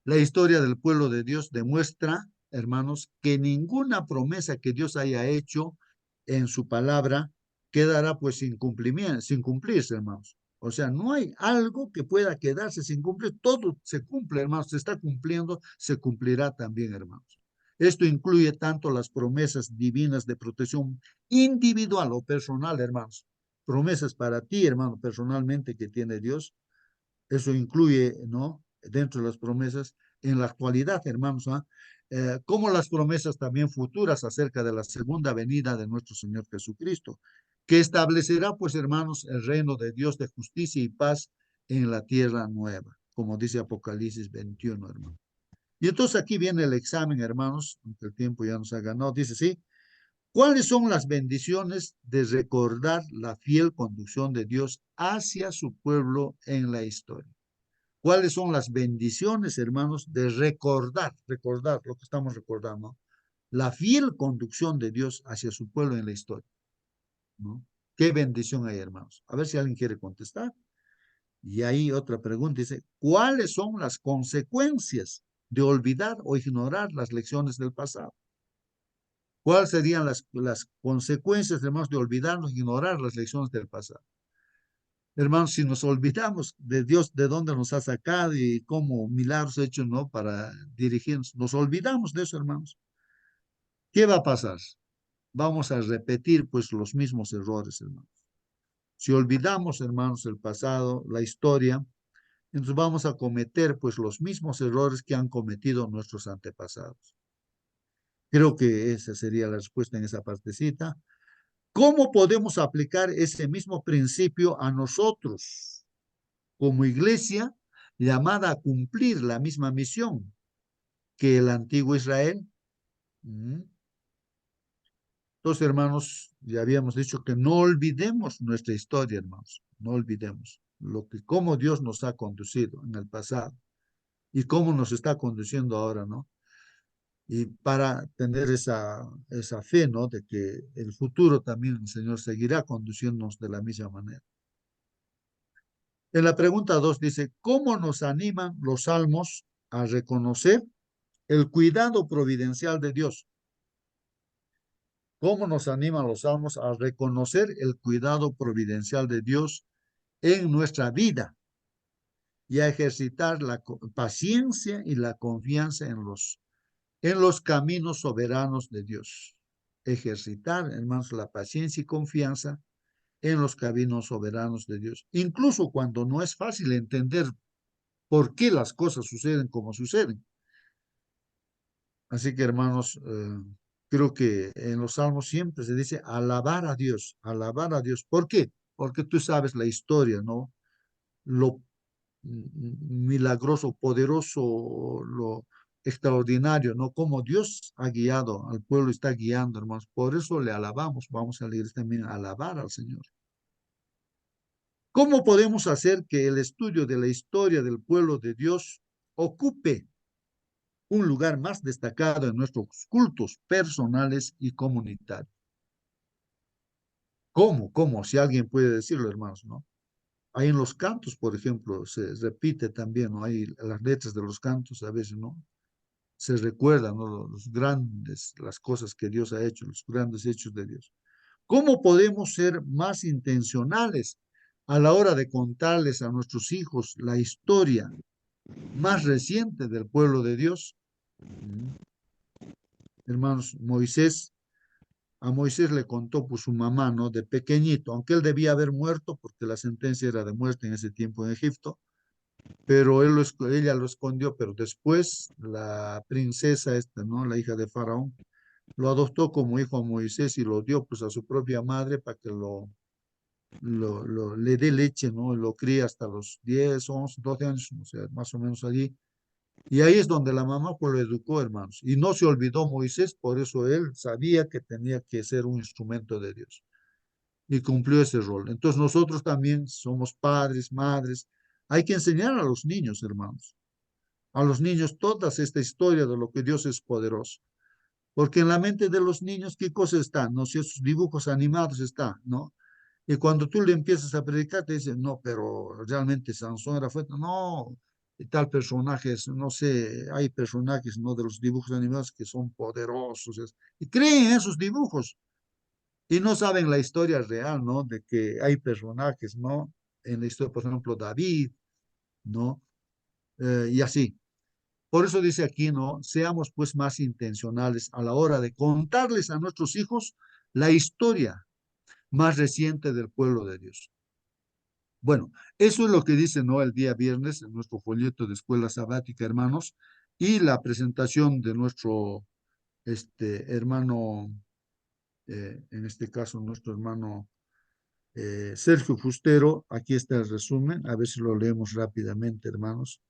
La historia del pueblo de Dios demuestra, hermanos, que ninguna promesa que Dios haya hecho en su palabra quedará pues sin cumplimiento, sin cumplirse, hermanos. O sea, no hay algo que pueda quedarse sin cumplir, todo se cumple, hermanos, se está cumpliendo, se cumplirá también, hermanos. Esto incluye tanto las promesas divinas de protección individual o personal, hermanos. Promesas para ti, hermano, personalmente que tiene Dios. Eso incluye, ¿no? Dentro de las promesas, en la actualidad, hermanos, ¿ah? Como las promesas también futuras acerca de la segunda venida de nuestro Señor Jesucristo, que establecerá, pues, hermanos, el reino de Dios de justicia y paz en la tierra nueva, como dice Apocalipsis 21, hermano. Y entonces aquí viene el examen, hermanos, aunque el tiempo ya nos ha ganado. Dice, sí, ¿cuáles son las bendiciones de recordar la fiel conducción de Dios hacia su pueblo en la historia? ¿Cuáles son las bendiciones, hermanos, de recordar lo que estamos recordando, la fiel conducción de Dios hacia su pueblo en la historia, ¿no? ¿Qué bendición hay, hermanos? A ver si alguien quiere contestar. Y ahí otra pregunta dice, ¿cuáles son las consecuencias de olvidar o ignorar las lecciones del pasado? ¿Cuáles serían las consecuencias, hermanos, de olvidarnos, ignorar las lecciones del pasado? Hermanos, si nos olvidamos de Dios, de dónde nos ha sacado y cómo milagros ha hecho, ¿no? Para dirigirnos, nos olvidamos de eso, hermanos. ¿Qué va a pasar? Vamos a repetir, pues, los mismos errores, hermanos. Si olvidamos, hermanos, el pasado, la historia, entonces vamos a cometer, pues, los mismos errores que han cometido nuestros antepasados. Creo que esa sería la respuesta en esa partecita. ¿Cómo podemos aplicar ese mismo principio a nosotros como iglesia llamada a cumplir la misma misión que el antiguo Israel? Entonces, hermanos, ya habíamos dicho que no olvidemos nuestra historia, hermanos, no olvidemos cómo Dios nos ha conducido en el pasado y cómo nos está conduciendo ahora, ¿no? Y para tener esa fe, ¿no? De que el futuro también el Señor seguirá conduciéndonos de la misma manera. En la pregunta 2 dice, ¿cómo nos animan los salmos a reconocer el cuidado providencial de Dios? ¿Cómo nos animan los salmos a reconocer el cuidado providencial de Dios en nuestra vida y a ejercitar la paciencia y la confianza en los caminos soberanos de Dios? Ejercitar, hermanos, la paciencia y confianza en los caminos soberanos de Dios, incluso cuando no es fácil entender por qué las cosas suceden como suceden. Así que, hermanos, creo que en los salmos siempre se dice alabar a Dios, alabar a Dios. ¿Por qué? Porque tú sabes la historia, ¿no? Lo milagroso, poderoso, lo extraordinario, ¿no? Como Dios ha guiado al pueblo, está guiando, hermanos. Por eso le alabamos. Vamos a leer también a alabar al Señor. ¿Cómo podemos hacer que el estudio de la historia del pueblo de Dios ocupe un lugar más destacado en nuestros cultos personales y comunitarios? ¿Cómo? ¿Cómo? Si alguien puede decirlo, hermanos, ¿no? Ahí en los cantos, por ejemplo, se repite también, ¿no? Hay las letras de los cantos a veces, ¿no? Se recuerdan, ¿no? Los grandes, las cosas que Dios ha hecho, los grandes hechos de Dios. ¿Cómo podemos ser más intencionales a la hora de contarles a nuestros hijos la historia más reciente del pueblo de Dios? Hermanos, a Moisés le contó pues su mamá, ¿no? De pequeñito, aunque él debía haber muerto porque la sentencia era de muerte en ese tiempo en Egipto, pero ella lo escondió, pero después la princesa esta, ¿no? La hija de Faraón, lo adoptó como hijo a Moisés y lo dio pues a su propia madre para que le dé leche, ¿no? Lo cría hasta los 10, 11, 12 años, o sea, más o menos allí. Y ahí es donde la mamá pues lo educó, hermanos. Y no se olvidó Moisés, por eso él sabía que tenía que ser un instrumento de Dios. Y cumplió ese rol. Entonces nosotros también somos padres, madres. Hay que enseñar a los niños, hermanos. A los niños toda esta historia de lo que Dios es poderoso. Porque en la mente de los niños, ¿qué cosa está? No sé, sus dibujos animados está, ¿no? Y cuando tú le empiezas a predicar, te dicen, no, pero realmente Sansón era fuerte. No, y tal personajes, no sé, hay personajes, ¿no? De los dibujos animados que son poderosos. Y creen en esos dibujos y no saben la historia real, ¿no? De que hay personajes, ¿no? En la historia, por ejemplo, David, ¿no? Y así. Por eso dice aquí, ¿no? Seamos pues más intencionales a la hora de contarles a nuestros hijos la historia más reciente del pueblo de Dios. Bueno, eso es lo que dice, ¿no? El día viernes en nuestro folleto de escuela sabática, hermanos, y la presentación de nuestro hermano, en este caso nuestro hermano Sergio Fustero. Aquí está el resumen, a ver si lo leemos rápidamente, hermanos.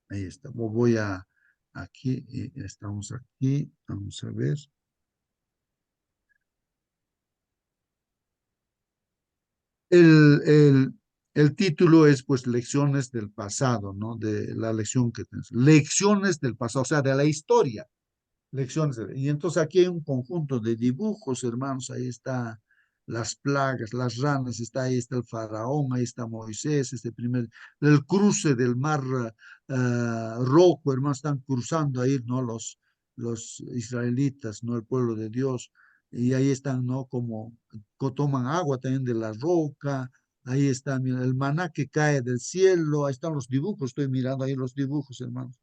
Ahí está. Voy a aquí, y estamos aquí, vamos a ver. El, el, el título es pues Lecciones del pasado, ¿no? De la lección que tenemos. Lecciones del pasado, o sea, de la historia. Y entonces aquí hay un conjunto de dibujos, hermanos. Ahí está las plagas, las ranas, está ahí está el faraón, ahí está Moisés, el cruce del mar rojo, hermanos, están cruzando ahí, ¿no? Los israelitas, ¿no? El pueblo de Dios, y ahí están, ¿no? Como toman agua también de la roca, Ahí está, mira, el maná que cae del cielo, ahí están los dibujos, estoy mirando ahí los dibujos, hermanos.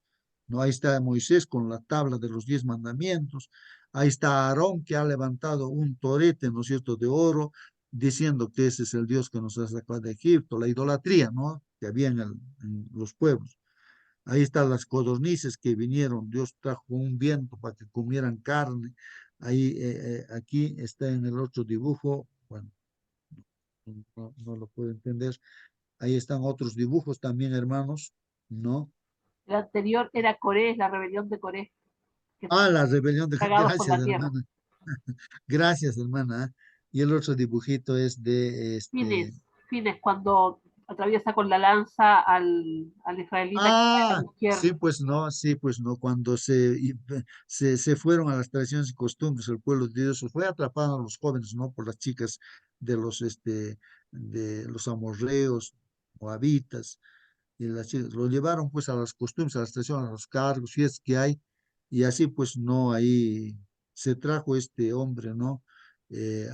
No, ahí está Moisés con la tabla de los 10 mandamientos. Ahí está Aarón que ha levantado un torete, ¿no es cierto?, de oro, diciendo que ese es el Dios que nos ha sacado de Egipto, la idolatría, ¿no?, que había en los pueblos. Ahí están las codornices que vinieron, Dios trajo un viento para que comieran carne. Ahí, aquí está en el otro dibujo, bueno, no lo puedo entender. Ahí están otros dibujos también, hermanos, ¿no? El anterior era Coré, la rebelión de Coré, que Ah, la rebelión de... tragados por Gracias, la tierra. hermana. Gracias, hermana. Y el otro dibujito es de Fines, este... Fines, cuando atraviesa con la lanza al israelita que cae a Ah, la izquierda. sí, pues no, cuando se fueron a las tradiciones y costumbres, el pueblo de Dios fue atrapado a los jóvenes, ¿no? Por las chicas de los amorreos, moabitas, y las chicas lo llevaron pues a las costumbres, a las tradiciones, a los cargos, fiestas que hay, y así pues no, ahí se trajo este hombre, ¿no?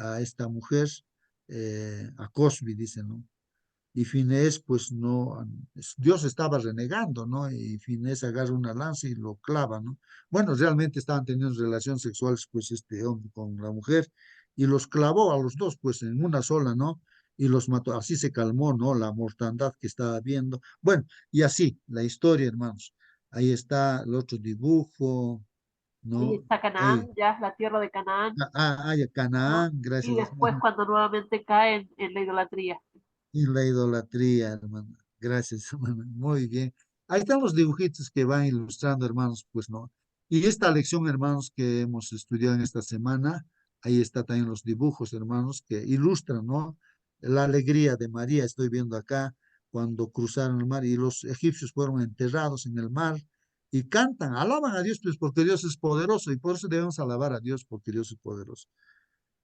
A esta mujer, a Cosbi, dicen, ¿no? Y Finés, pues no, Dios estaba renegando, ¿no? Y Finés agarra una lanza y lo clava, ¿no? Bueno, realmente estaban teniendo relaciones sexuales, pues este hombre con la mujer, y los clavó a los dos, pues en una sola, ¿no? Y los mató. Así se calmó, ¿no? La mortandad que estaba viendo. Bueno, y así, la historia, hermanos. Ahí está el otro dibujo, Ahí ¿no? está Canaán, Ahí, ya la tierra de Canaán, Canaán, ¿no? Y gracias. después cuando nuevamente caen en la idolatría. Y la idolatría, hermano. Gracias, hermano. Muy bien. Ahí están los dibujitos que van ilustrando, hermanos, pues no. Y esta lección, hermanos, que hemos estudiado en esta semana, ahí está también los dibujos, hermanos, que ilustran, ¿no? La alegría de María, estoy viendo acá, cuando cruzaron el mar y los egipcios fueron enterrados en el mar y cantan, alaban a Dios, pues porque Dios es poderoso y por eso debemos alabar a Dios porque Dios es poderoso.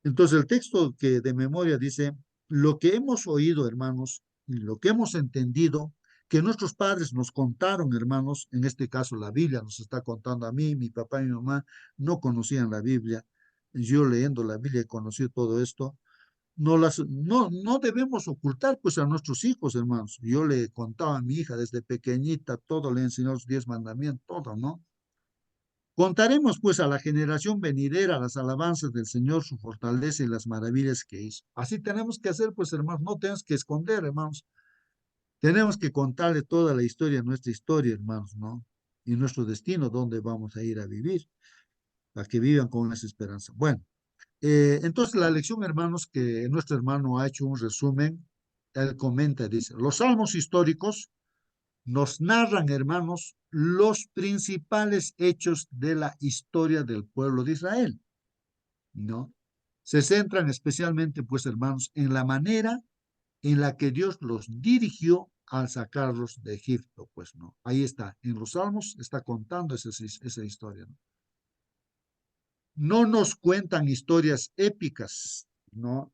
Entonces el texto que de memoria dice, lo que hemos oído, hermanos, y lo que hemos entendido, que nuestros padres nos contaron, hermanos, en este caso la Biblia nos está contando a mí, mi papá y mi mamá no conocían la Biblia, yo leyendo la Biblia he conocido todo esto, no debemos ocultar pues a nuestros hijos, hermanos. Yo le contaba a mi hija desde pequeñita, todo le enseñó los 10 mandamientos, todo, ¿no? Contaremos pues a la generación venidera las alabanzas del Señor, su fortaleza y las maravillas que hizo. Así tenemos que hacer, pues hermanos, no tenemos que esconder, hermanos. Tenemos que contarle toda la historia, nuestra historia, hermanos, ¿no? Y nuestro destino, dónde vamos a ir a vivir, para que vivan con esa esperanza. Bueno, entonces la lección, hermanos, que nuestro hermano ha hecho un resumen, él comenta, dice, los salmos históricos nos narran, hermanos, los principales hechos de la historia del pueblo de Israel, ¿no? Se centran especialmente, pues, hermanos, en la manera en la que Dios los dirigió al sacarlos de Egipto, pues, ¿no? Ahí está, en los Salmos está contando esa historia, ¿no? No nos cuentan historias épicas, ¿no?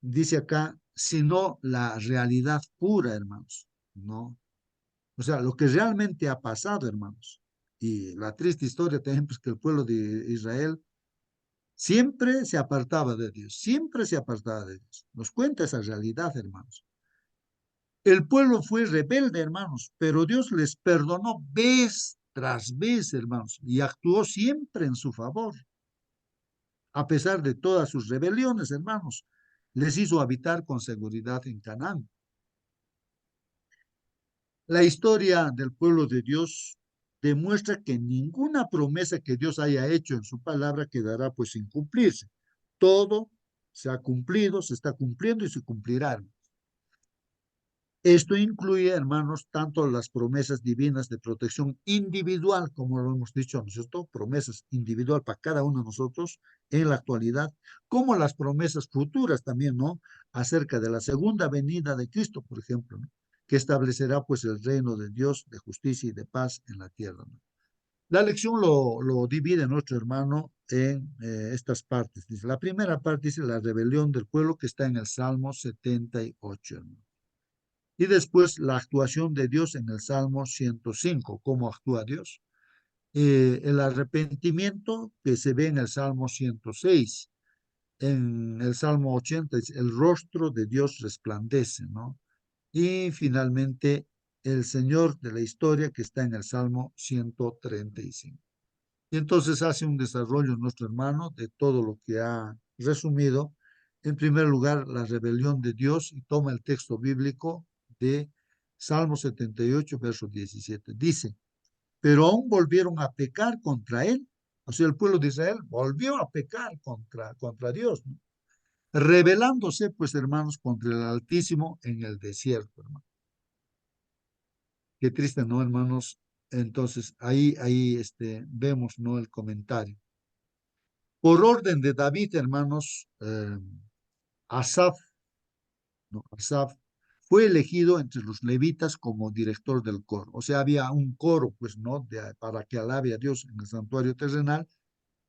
Dice acá, sino la realidad pura, hermanos, ¿no? O sea, lo que realmente ha pasado, hermanos. Y la triste historia también, pues que el pueblo de Israel siempre se apartaba de Dios, siempre se apartaba de Dios. Nos cuenta esa realidad, hermanos. El pueblo fue rebelde, hermanos, pero Dios les perdonó vez tras vez, hermanos, y actuó siempre en su favor. A pesar de todas sus rebeliones, hermanos, les hizo habitar con seguridad en Canaán. La historia del pueblo de Dios demuestra que ninguna promesa que Dios haya hecho en su palabra quedará pues sin cumplirse. Todo se ha cumplido, se está cumpliendo y se cumplirá. Esto incluye, hermanos, tanto las promesas divinas de protección individual, como lo hemos dicho, ¿no es cierto? Promesas individual para cada uno de nosotros en la actualidad, como las promesas futuras también, ¿no? Acerca de la segunda venida de Cristo, por ejemplo, ¿no? Que establecerá pues el reino de Dios de justicia y de paz en la tierra, ¿no? La lección lo divide nuestro hermano en estas partes. Dice, la primera parte dice la rebelión del pueblo que está en el Salmo 78, hermano. Y después la actuación de Dios en el Salmo 105, cómo actúa Dios. El arrepentimiento que se ve en el Salmo 106 En el Salmo 80 dice, el rostro de Dios resplandece, ¿no? Y finalmente, el Señor de la historia que está en el Salmo 135. Y entonces hace un desarrollo nuestro hermano de todo lo que ha resumido. En primer lugar, la rebelión de Dios y toma el texto bíblico de Salmo 78, verso 17. Dice, pero aún volvieron a pecar contra él. O sea, el pueblo de Israel volvió a pecar contra Dios, ¿no? Rebelándose, pues, hermanos, contra el Altísimo en el desierto, hermano. Qué triste, ¿no, hermanos? Entonces, ahí vemos, ¿no? El comentario. Por orden de David, hermanos, Asaf, ¿no? Asaf fue elegido entre los levitas como director del coro. O sea, había un coro, pues, ¿no? Para que alabe a Dios en el santuario terrenal,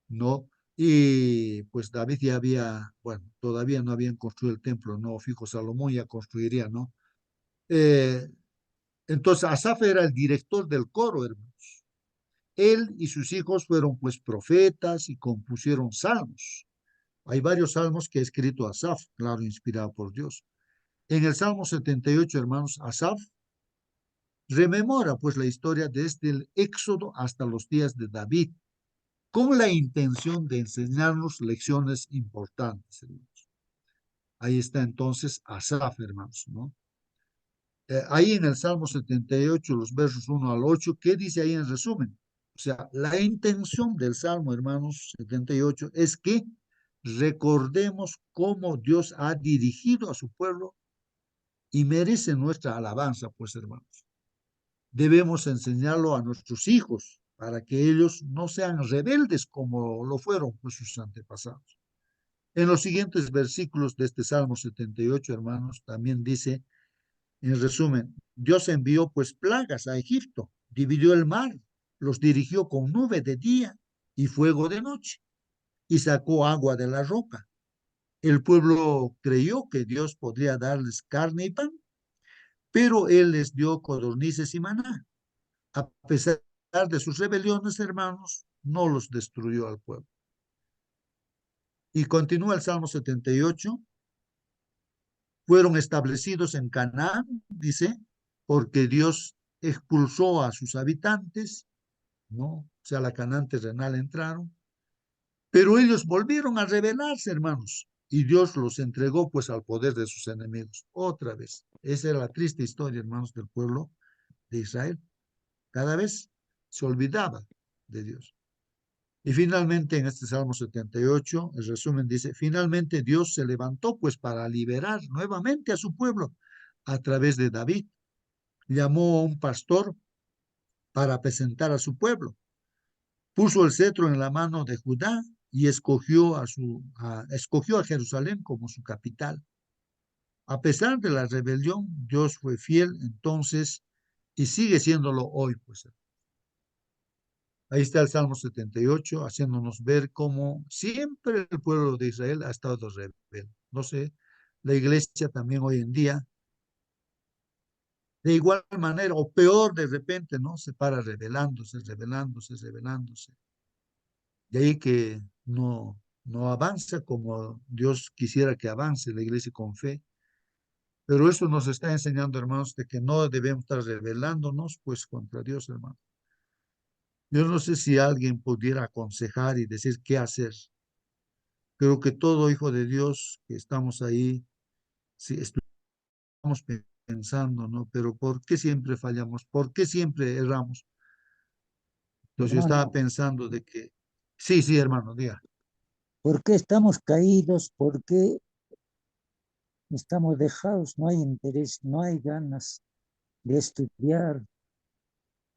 ¿no? Y pues David ya había, bueno, todavía no habían construido el templo, ¿no? Fijo, Salomón ya construiría, ¿no? Eh, entonces, Asaf era el director del coro, hermanos. Él y sus hijos fueron pues profetas y compusieron salmos. Hay varios salmos que ha escrito Asaf, claro, inspirado por Dios. En el Salmo 78, hermanos, Asaf rememora pues la historia desde el Éxodo hasta los días de David, con la intención de enseñarnos lecciones importantes, hermanos. Ahí está entonces Asaf, hermanos, ¿no? Ahí en el Salmo 78, los versos 1 al 8, ¿qué dice ahí en resumen? O sea, la intención del Salmo, hermanos, 78, es que recordemos cómo Dios ha dirigido a su pueblo y merece nuestra alabanza, pues, hermanos. Debemos enseñarlo a nuestros hijos para que ellos no sean rebeldes como lo fueron pues, sus antepasados. En los siguientes versículos de este Salmo 78, hermanos, también dice, en resumen, Dios envió pues plagas a Egipto, dividió el mar, los dirigió con nube de día y fuego de noche, y sacó agua de la roca. El pueblo creyó que Dios podría darles carne y pan, pero él les dio codornices y maná. A pesar de sus rebeliones, hermanos, no los destruyó al pueblo. Y continúa el Salmo 78, fueron establecidos en Canaán, dice, porque Dios expulsó a sus habitantes, ¿no? O sea, la Canaán terrenal entraron, pero ellos volvieron a rebelarse, hermanos, y Dios los entregó pues al poder de sus enemigos. Otra vez, esa era la triste historia, hermanos, del pueblo de Israel. Cada vez se olvidaba de Dios. Y finalmente en este Salmo 78, el resumen dice, finalmente Dios se levantó pues para liberar nuevamente a su pueblo a través de David. Llamó a un pastor para apacentar a su pueblo. Puso el cetro en la mano de Judá y escogió a Jerusalén como su capital. A pesar de la rebelión, Dios fue fiel entonces y sigue siéndolo hoy, pues. Ahí está el Salmo 78, haciéndonos ver cómo siempre el pueblo de Israel ha estado rebelde. No sé, la iglesia también hoy en día, de igual manera, o peor de repente, ¿no? Se para rebelándose. De ahí que no avanza como Dios quisiera que avance la iglesia con fe. Pero eso nos está enseñando, hermanos, de que no debemos estar rebelándonos, pues, contra Dios, hermano. Yo no sé si alguien pudiera aconsejar y decir qué hacer. Creo que todo hijo de Dios que estamos ahí, sí, estamos pensando, ¿no? Pero ¿por qué siempre fallamos? ¿Por qué siempre erramos? Entonces yo estaba Hermano, pensando de que, sí, sí, hermano, diga. ¿por qué estamos caídos? ¿Por qué estamos dejados? No hay interés, no hay ganas de estudiar,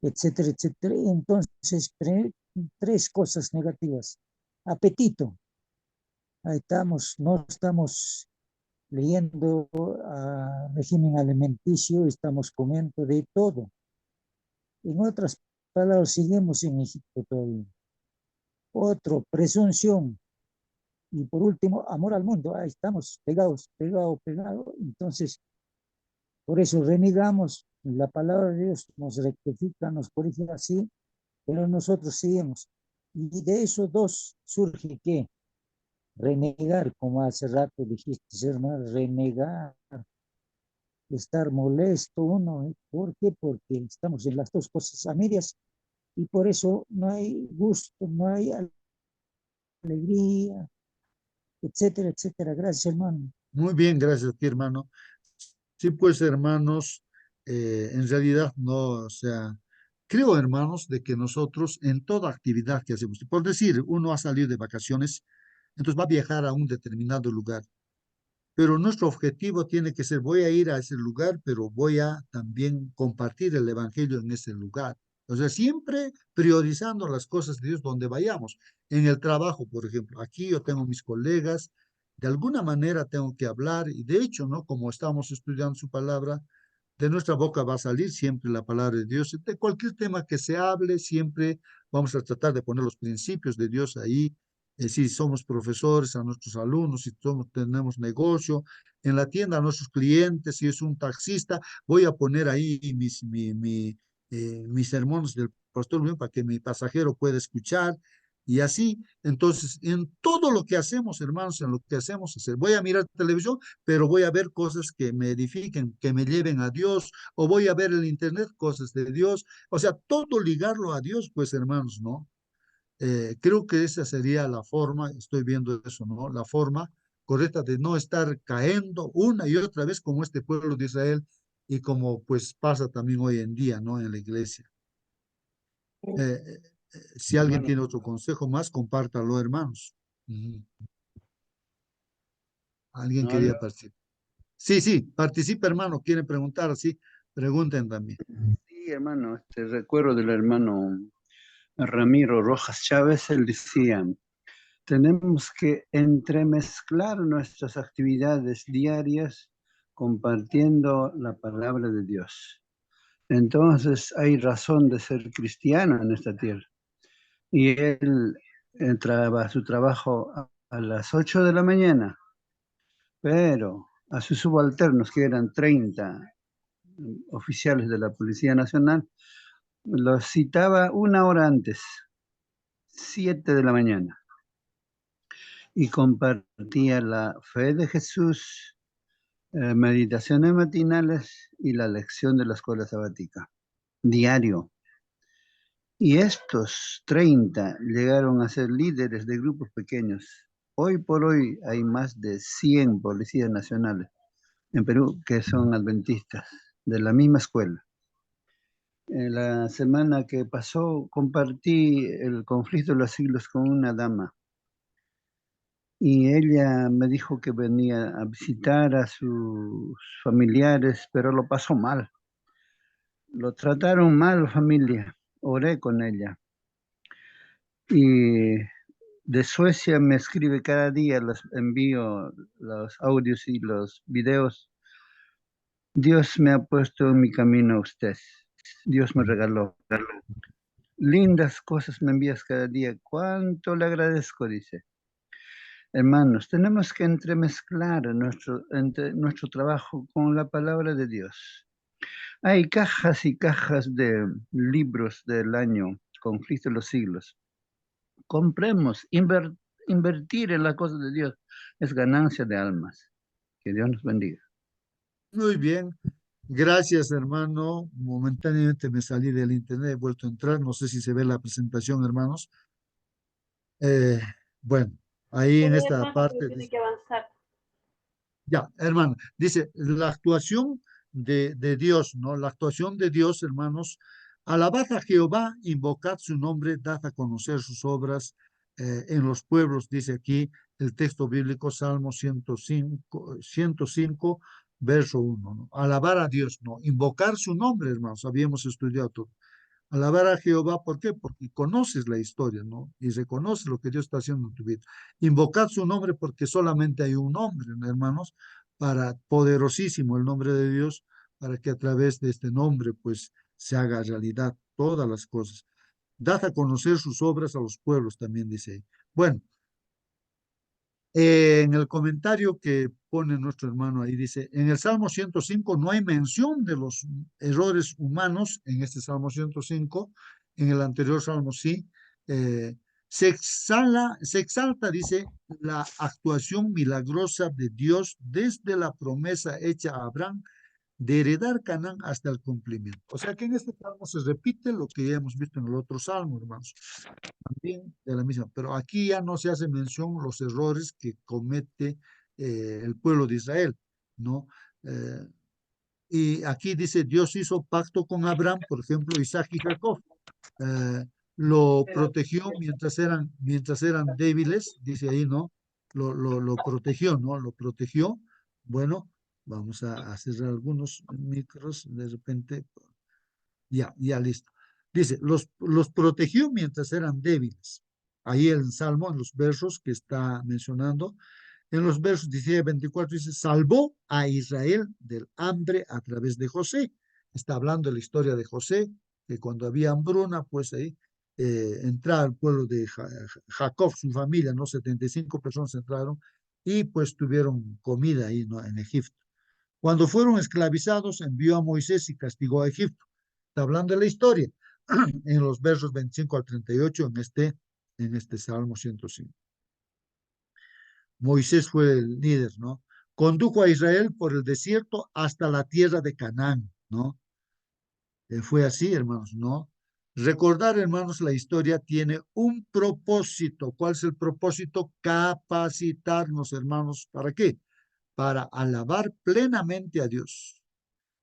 etcétera, etcétera. Entonces, tres cosas negativas. Apetito. Ahí estamos, no estamos leyendo régimen alimenticio, estamos comiendo de todo. En otras palabras, seguimos en Egipto todavía. Otro, presunción. Y por último, amor al mundo. Ahí estamos pegados, pegado. Entonces, por eso renegamos. La palabra de Dios nos rectifica, nos corrige así, pero nosotros seguimos. Y de esos dos surge ¿qué? renegar, como hace rato dijiste, hermano, renegar, estar molesto uno. ¿Por qué? Porque estamos en las dos cosas a medias y por eso no hay gusto, no hay alegría, etcétera, etcétera. Gracias, hermano. Muy bien, gracias a ti, hermano. Sí, pues, hermanos, en realidad no, o sea, creo, hermanos, de que nosotros en toda actividad que hacemos, por decir, uno ha salido de vacaciones, entonces va a viajar a un determinado lugar. Pero nuestro objetivo tiene que ser, voy a ir a ese lugar, pero voy a también compartir el evangelio en ese lugar. O sea, siempre priorizando las cosas de Dios donde vayamos. En el trabajo, por ejemplo, aquí yo tengo mis colegas, de alguna manera tengo que hablar, y de hecho, ¿no? Como estamos estudiando su palabra, de nuestra boca va a salir siempre la palabra de Dios. De cualquier tema que se hable, siempre vamos a tratar de poner los principios de Dios ahí. Si somos profesores, a nuestros alumnos, si tenemos negocio, en la tienda a nuestros clientes, si es un taxista, voy a poner ahí mis sermones del pastor Luis para que mi pasajero pueda escuchar. Y así, entonces, en todo lo que hacemos, hermanos, en lo que hacemos, voy a mirar televisión, pero voy a ver cosas que me edifiquen, que me lleven a Dios, o voy a ver en internet cosas de Dios, o sea, todo ligarlo a Dios, pues hermanos, ¿no? Creo que esa sería la forma, estoy viendo eso, ¿no? La forma correcta de no estar cayendo una y otra vez como este pueblo de Israel y como pues pasa también hoy en día, ¿no? En la iglesia. Si alguien Hermano, tiene otro consejo más, compártalo, hermanos. Ujú. ¿Alguien no, quería participar? Sí, sí, participa, hermano. ¿Quiere preguntar? Así, pregunten también. sí, hermano, recuerdo del hermano Ramiro Rojas Chávez, él decía, tenemos que entremezclar nuestras actividades diarias compartiendo la palabra de Dios. Entonces hay razón de ser cristiano en esta tierra. Y él entraba a su trabajo a las 8 de la mañana, pero a sus subalternos, que eran 30 oficiales de la Policía Nacional, los citaba una hora antes, 7 de la mañana, y compartía la fe de Jesús, meditaciones matinales y la lección de la escuela sabática, diario. Y estos 30 llegaron a ser líderes de grupos pequeños. Hoy por hoy hay más de 100 policías nacionales en Perú que son adventistas de la misma escuela. La semana que pasó compartí el conflicto de los siglos con una dama y ella me dijo que venía a visitar a sus familiares, pero lo pasó mal. Lo trataron mal, familia. Oré con ella. Y de Suecia me escribe cada día, les envío los audios y los videos. Dios me ha puesto en mi camino a usted. Dios me regaló. Lindas cosas me envías cada día. ¿Cuánto le agradezco? Dice. Hermanos, tenemos que entremezclar nuestro trabajo con la palabra de Dios. Hay cajas y cajas de libros del año, Conflicto de los Siglos. Compremos, invertir en las cosas de Dios es ganancia de almas. Que Dios nos bendiga. Muy bien. Gracias, hermano. Momentáneamente me salí del internet, he vuelto a entrar. No sé si se ve la presentación, hermanos. Eh, bueno, ahí Se en ve, esta hermano, pero parte, tiene que avanzar. ya, hermano, dice, la actuación de Dios, ¿no? La actuación de Dios, hermanos, alabad a Jehová, invocad su nombre, dad a conocer sus obras en los pueblos, dice aquí el texto bíblico, Salmo 105 verso 1, ¿no? Alabar a Dios, ¿no? Invocar su nombre, hermanos, habíamos estudiado todo. Alabar a Jehová, ¿por qué? Porque conoces la historia, ¿no? Y reconoces lo que Dios está haciendo en tu vida. Invocar su nombre porque solamente hay un nombre, ¿no, hermanos? Para poderosísimo el nombre de Dios, para que a través de este nombre, pues, se haga realidad todas las cosas. Dad a conocer sus obras a los pueblos, también dice ahí. Bueno, en el comentario que pone nuestro hermano ahí dice, en el Salmo 105 no hay mención de los errores humanos, en este Salmo 105, en el anterior Salmo sí, Se exalta, dice, la actuación milagrosa de Dios desde la promesa hecha a Abraham de heredar Canaán hasta el cumplimiento. O sea que en este salmo se repite lo que ya hemos visto en el otro salmo, hermanos. También de la misma, pero aquí ya no se hace mención los errores que comete el pueblo de Israel, ¿no? Eh, y aquí dice, Dios hizo pacto con Abraham, por ejemplo, Isaac y Jacob. eh, lo protegió mientras eran débiles, dice ahí, ¿no? Lo protegió, ¿no? Lo protegió. Bueno, vamos a cerrar algunos micros, de repente, ya listo. Dice, los protegió mientras eran débiles. Ahí el Salmo, en los versos que está mencionando, en los versos 17 y 24 dice, salvó a Israel del hambre a través de José. Está hablando de la historia de José, que cuando había hambruna, pues ahí entraba el pueblo de Jacob, su familia, ¿no? 75 personas entraron y pues tuvieron comida ahí, ¿no? En Egipto. Cuando fueron esclavizados, envió a Moisés y castigó a Egipto. Está hablando de la historia en los versos 25 al 38 en este Salmo 105. Moisés fue el líder, ¿no? Condujo a Israel por el desierto hasta la tierra de Canaán, ¿no? Fue así, hermanos, ¿no? Recordar, hermanos, la historia tiene un propósito. ¿Cuál es el propósito? Capacitarnos, hermanos. ¿Para qué? Para alabar plenamente a Dios.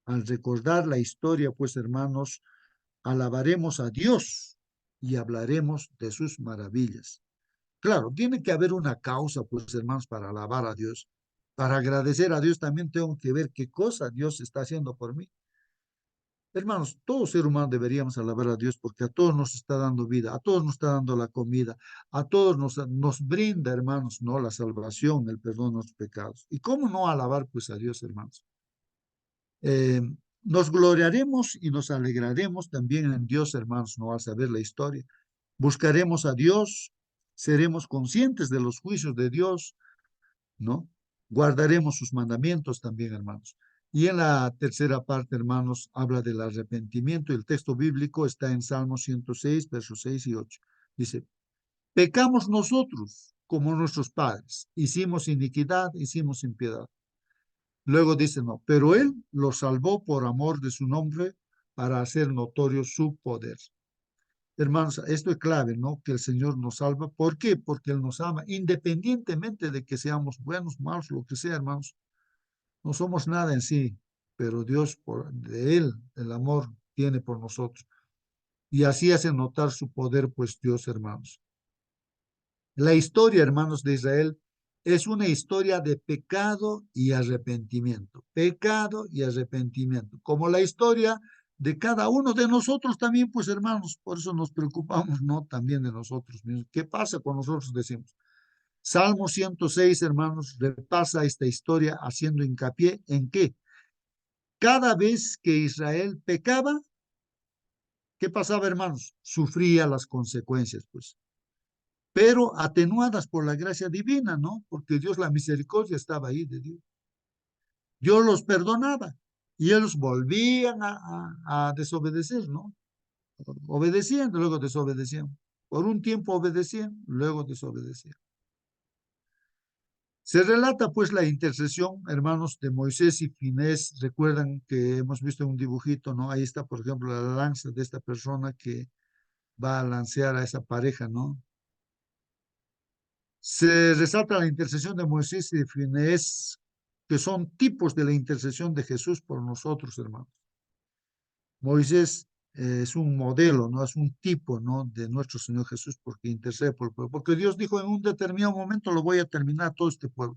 Al recordar la historia, pues, hermanos, alabaremos a Dios y hablaremos de sus maravillas. Claro, tiene que haber una causa, pues, hermanos, para alabar a Dios. Para agradecer a Dios también tengo que ver qué cosa Dios está haciendo por mí. Hermanos, todo ser humano deberíamos alabar a Dios porque a todos nos está dando vida, a todos nos está dando la comida, a todos nos brinda, hermanos, ¿no? La salvación, el perdón de nuestros pecados. ¿Y cómo no alabar, pues, a Dios, hermanos? Eh, nos gloriaremos y nos alegraremos también en Dios, hermanos, no al saber la historia. Buscaremos a Dios, seremos conscientes de los juicios de Dios, ¿no? Guardaremos sus mandamientos también, hermanos. Y en la tercera parte, hermanos, habla del arrepentimiento. El texto bíblico está en Salmo 106, versos 6 y 8. Dice, pecamos nosotros como nuestros padres, hicimos iniquidad, hicimos impiedad. Luego dice, no, pero Él los salvó por amor de su nombre para hacer notorio su poder. Hermanos, esto es clave, ¿no? Que el Señor nos salva. ¿Por qué? Porque Él nos ama, independientemente de que seamos buenos, malos, lo que sea, hermanos. No somos nada en sí, pero Dios, de Él, el amor tiene por nosotros. Y así hace notar su poder, pues Dios, hermanos. La historia, hermanos, de Israel es una historia de pecado y arrepentimiento. Pecado y arrepentimiento. Como la historia de cada uno de nosotros también, pues hermanos, por eso nos preocupamos, ¿no? También de nosotros mismos. ¿Qué pasa con nosotros? Decimos. Salmo 106, hermanos, repasa esta historia haciendo hincapié en que cada vez que Israel pecaba, ¿qué pasaba, hermanos? Sufría las consecuencias, pues. Pero atenuadas por la gracia divina, ¿no? Porque Dios, la misericordia estaba ahí de Dios. Dios los perdonaba y ellos volvían a desobedecer, ¿no? Obedecían, luego desobedecían. Por un tiempo obedecían, luego desobedecían. Se relata pues la intercesión, hermanos, de Moisés y Finés. Recuerdan que hemos visto un dibujito, ¿no? Ahí está, por ejemplo, la lanza de esta persona que va a lancear a esa pareja, ¿no? Se resalta la intercesión de Moisés y de Finés, que son tipos de la intercesión de Jesús por nosotros, hermanos. Moisés es un modelo, ¿no? Es un tipo, ¿no? De nuestro Señor Jesús porque intercede por el pueblo. Porque Dios dijo en un determinado momento lo voy a terminar todo este pueblo.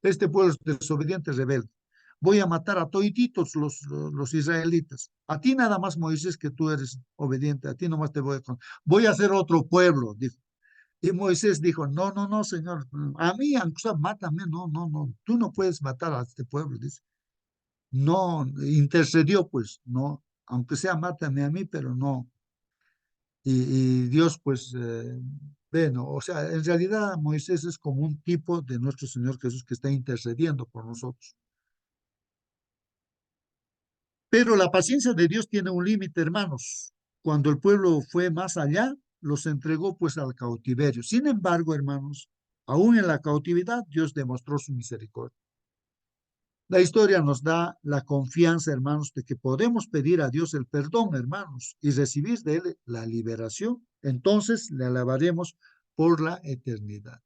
Este pueblo es desobediente, rebelde. Voy a matar a todititos los israelitas. A ti nada más, Moisés, que tú eres obediente. A ti nomás te voy a... Voy a hacer otro pueblo, dijo. Y Moisés dijo, no, no, no, Señor, a mí, aunque sea, mátame, no, no, no, tú no puedes matar a este pueblo, dice. No, intercedió, pues, no, aunque sea, mátame a mí, pero no. Y Dios, pues, bueno, o sea, en realidad Moisés es como un tipo de nuestro Señor Jesús que está intercediendo por nosotros. Pero la paciencia de Dios tiene un límite, hermanos. Cuando el pueblo fue más allá, los entregó pues al cautiverio. Sin embargo, hermanos, aún en la cautividad, Dios demostró su misericordia. La historia nos da la confianza, hermanos, de que podemos pedir a Dios el perdón, hermanos, y recibir de Él la liberación. Entonces le alabaremos por la eternidad.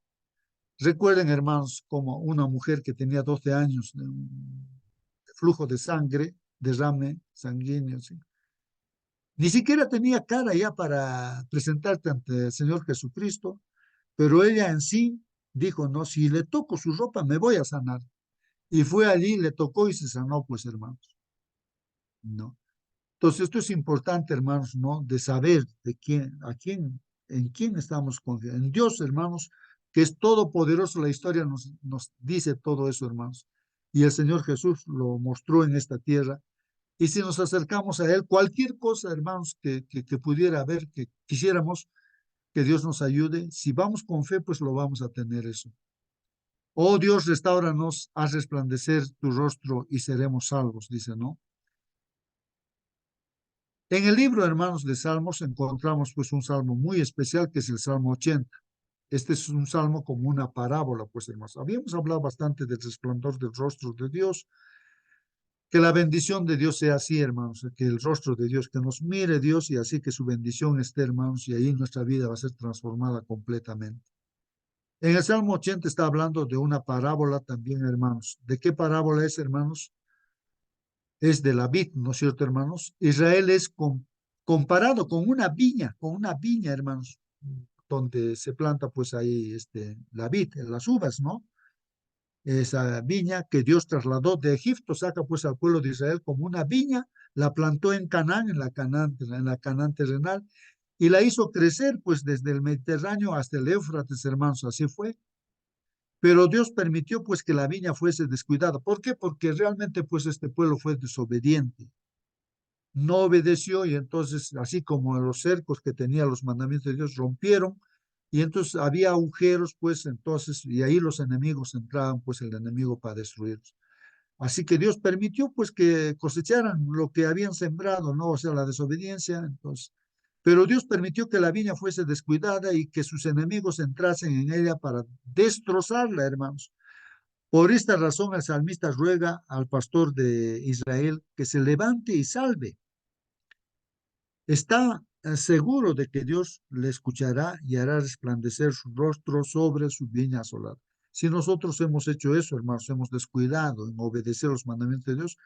Recuerden, hermanos, como una mujer que tenía 12 años de un flujo de sangre, derrame sanguíneo, ¿sí? Ni siquiera tenía cara ya para presentarte ante el Señor Jesucristo, pero ella en sí dijo, no, si le toco su ropa me voy a sanar. Y fue allí, le tocó y se sanó, pues, hermanos. ¿No? Entonces, esto es importante, hermanos, ¿no? De saber de quién, en quién estamos confiando. En Dios, hermanos, que es todopoderoso. La historia nos dice todo eso, hermanos. Y el Señor Jesús lo mostró en esta tierra. Y si nos acercamos a Él, cualquier cosa, hermanos, que pudiera haber, que quisiéramos que Dios nos ayude, si vamos con fe, pues lo vamos a tener eso. Oh Dios, restáuranos, haz resplandecer tu rostro y seremos salvos, dice, ¿no? En el libro, hermanos, de Salmos encontramos pues un salmo muy especial que es el Salmo 80. Este es un salmo como una parábola, pues, hermanos. Habíamos hablado bastante del resplandor del rostro de Dios. Que la bendición de Dios sea así, hermanos, que el rostro de Dios, que nos mire Dios y así que su bendición esté, hermanos, y ahí nuestra vida va a ser transformada completamente. En el Salmo 80 está hablando de una parábola también, hermanos. ¿De qué parábola es, hermanos? Es de la vid, ¿no es cierto, hermanos? Israel es comparado con una viña, hermanos, donde se planta pues ahí la vid, las uvas, ¿no? Esa viña que Dios trasladó de Egipto, saca pues al pueblo de Israel como una viña, la plantó en Canaán, en la Canaán terrenal, y la hizo crecer pues desde el Mediterráneo hasta el Éufrates, hermanos, así fue. Pero Dios permitió pues que la viña fuese descuidada. ¿Por qué? Porque realmente pues este pueblo fue desobediente. No obedeció y entonces, así como los cercos que tenía los mandamientos de Dios rompieron, y entonces había agujeros, pues entonces, y ahí los enemigos entraban, pues el enemigo para destruirlos. Así que Dios permitió, pues, que cosecharan lo que habían sembrado, ¿no? O sea, la desobediencia, entonces. Pero Dios permitió que la viña fuese descuidada y que sus enemigos entrasen en ella para destrozarla, hermanos. Por esta razón, el salmista ruega al pastor de Israel que se levante y salve. Está seguro de que Dios le escuchará y hará resplandecer su rostro sobre su viña asolada. Si nosotros hemos hecho eso, hermanos, hemos descuidado en obedecer los mandamientos de Dios,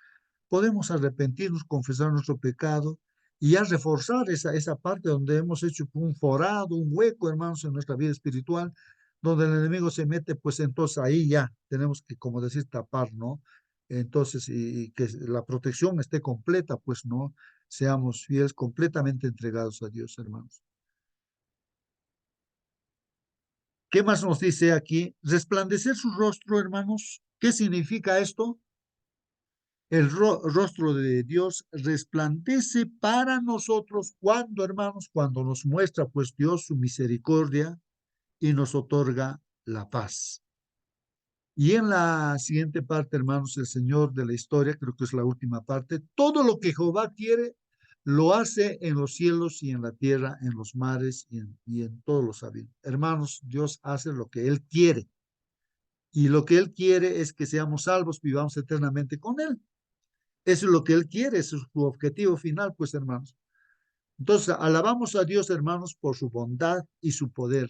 podemos arrepentirnos, confesar nuestro pecado y ya reforzar esa parte donde hemos hecho un forado, un hueco, hermanos, en nuestra vida espiritual, donde el enemigo se mete, pues entonces ahí ya tenemos que, como decir, tapar, ¿no? Entonces, y que la protección esté completa, pues no seamos fieles, completamente entregados a Dios, hermanos. ¿Qué más nos dice aquí? Resplandecer su rostro, hermanos. ¿Qué significa esto? El rostro de Dios resplandece para nosotros cuando, hermanos, cuando nos muestra pues Dios su misericordia y nos otorga la paz. Y en la siguiente parte, hermanos, el Señor de la historia, creo que es la última parte, todo lo que Jehová quiere, lo hace en los cielos y en la tierra, en los mares y en todos los abismos. Hermanos, Dios hace lo que Él quiere. Y lo que Él quiere es que seamos salvos, vivamos eternamente con Él. Eso es lo que Él quiere, eso es su objetivo final, pues, hermanos. Entonces, alabamos a Dios, hermanos, por su bondad y su poder.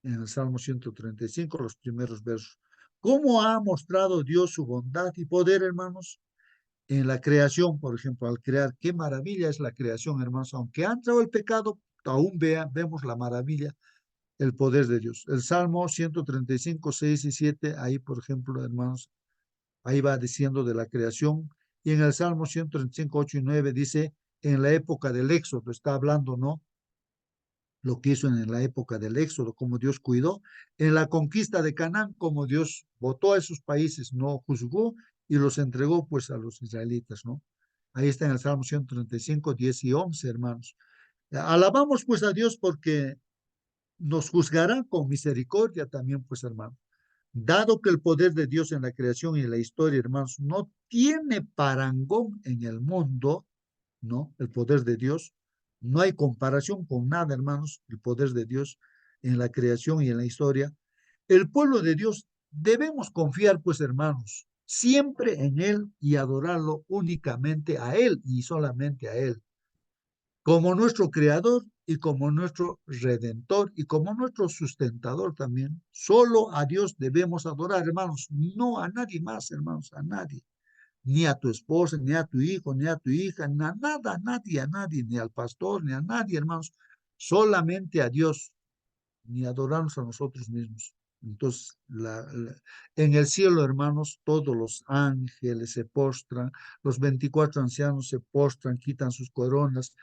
En el Salmo 135, los primeros versos. ¿Cómo ha mostrado Dios su bondad y poder, hermanos? En la creación, por ejemplo, al crear, qué maravilla es la creación, hermanos. Aunque ha entrado el pecado, aún vemos la maravilla, el poder de Dios. El Salmo 135, 6 y 7, ahí, por ejemplo, hermanos, ahí va diciendo de la creación. Y en el Salmo 135, 8 y 9 dice, en la época del Éxodo, está hablando, ¿no? Lo que hizo en la época del Éxodo, como Dios cuidó. En la conquista de Canaán, como Dios votó a esos países, no juzgó y los entregó pues a los israelitas, ¿no? Ahí está en el Salmo 135, 10 y 11, hermanos. Alabamos pues a Dios porque nos juzgará con misericordia también, pues, hermanos. Dado que el poder de Dios en la creación y en la historia, hermanos, no tiene parangón en el mundo, ¿no? El poder de Dios No hay comparación con nada, hermanos, el poder de Dios en la creación y en la historia. El pueblo de Dios debemos confiar, pues, hermanos, siempre en Él y adorarlo únicamente a Él y solamente a Él, como nuestro creador y como nuestro redentor y como nuestro sustentador también. Solo a Dios debemos adorar, hermanos, no a nadie más, hermanos, a nadie. Ni a tu esposa, ni a tu hijo, ni a tu hija, ni a nada, a nadie, ni al pastor, ni a nadie, hermanos. Solamente a Dios, ni adorarnos a nosotros mismos. Entonces, en el cielo, hermanos, todos los ángeles se postran, los 24 ancianos se postran, quitan sus coronas.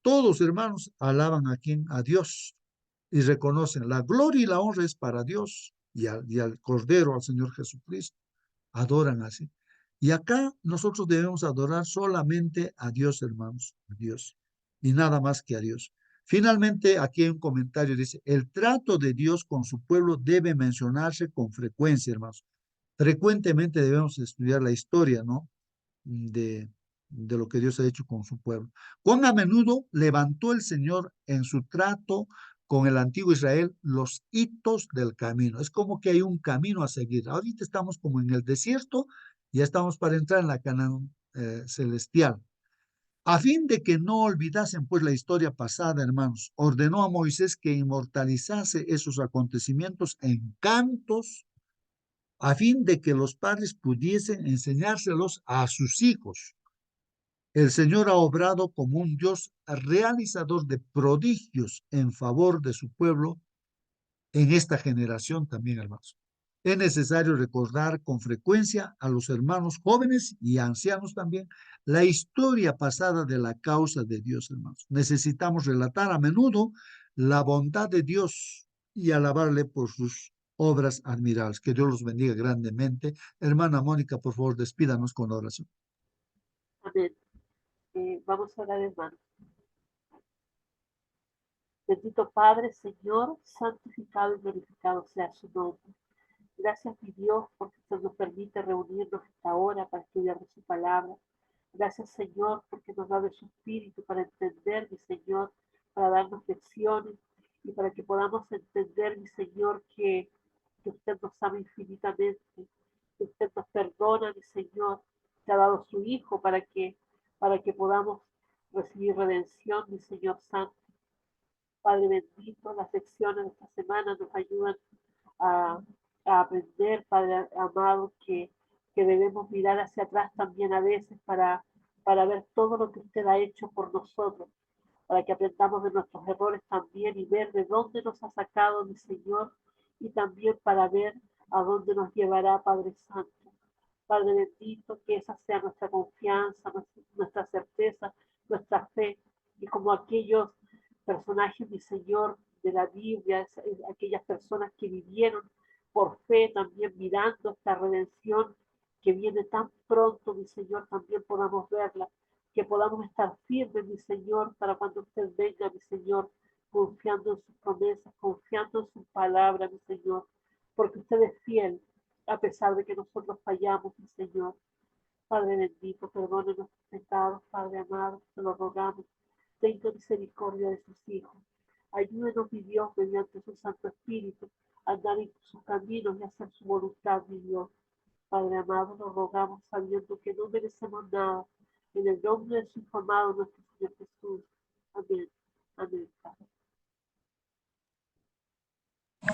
Todos, hermanos, alaban a quién, a Dios, y reconocen la gloria y la honra es para Dios y al Cordero, al Señor Jesucristo. Adoran así. Y acá nosotros debemos adorar solamente a Dios, hermanos, a Dios, y nada más que a Dios. Finalmente, aquí hay un comentario, dice, el trato de Dios con su pueblo debe mencionarse con frecuencia, hermanos. Frecuentemente debemos estudiar la historia, ¿no? De lo que Dios ha hecho con su pueblo. Cuán a menudo levantó el Señor en su trato con el antiguo Israel los hitos del camino. Es como que hay un camino a seguir. Ahorita estamos como en el desierto, ya estamos para entrar en la Canaán celestial. A fin de que no olvidasen pues la historia pasada, hermanos, ordenó a Moisés que inmortalizase esos acontecimientos en cantos, a fin de que los padres pudiesen enseñárselos a sus hijos. El Señor ha obrado como un Dios realizador de prodigios en favor de su pueblo en esta generación también, hermanos. Es necesario recordar con frecuencia a los hermanos jóvenes y ancianos también la historia pasada de la causa de Dios, hermanos. Necesitamos relatar a menudo la bondad de Dios y alabarle por sus obras admirables. Que Dios los bendiga grandemente. Hermana Mónica, por favor, despídanos con la oración. Amén. Vamos a orar, hermanos. Bendito Padre, Señor, santificado y glorificado sea su nombre. Gracias, mi Dios, porque usted nos permite reunirnos esta hora para estudiar de su palabra. Gracias, Señor, porque nos da de su espíritu para entender, mi Señor, para darnos lecciones y para que podamos entender, mi Señor, que usted nos ama infinitamente, que usted nos perdona, mi Señor, que ha dado su Hijo para que podamos recibir redención, mi Señor Santo. Padre bendito, las lecciones de esta semana nos ayudan a, a aprender, Padre amado, que debemos mirar hacia atrás también a veces para ver todo lo que usted ha hecho por nosotros, para que aprendamos de nuestros errores también y ver de dónde nos ha sacado mi Señor y también para ver a dónde nos llevará, Padre Santo. Padre bendito, que esa sea nuestra confianza, nuestra certeza, nuestra fe, y como aquellos personajes, mi Señor, de la Biblia, aquellas personas que vivieron por fe, también mirando esta redención que viene tan pronto, mi Señor, también podamos verla, que podamos estar firmes, mi Señor, para cuando usted venga, mi Señor, confiando en sus promesas, confiando en su palabra, mi Señor, porque usted es fiel, a pesar de que nosotros fallamos, mi Señor. Padre bendito, perdone nuestros pecados, Padre amado, te lo rogamos. Tenga misericordia de sus hijos. Ayúdenos, mi Dios, mediante su Santo Espíritu, a andar en sus caminos y hacer su voluntad, mi Dios. Padre amado, nos rogamos sabiendo que no merecemos nada. En el nombre de su Hijo amado, nuestro Señor Jesús. Amén. Amén, Padre.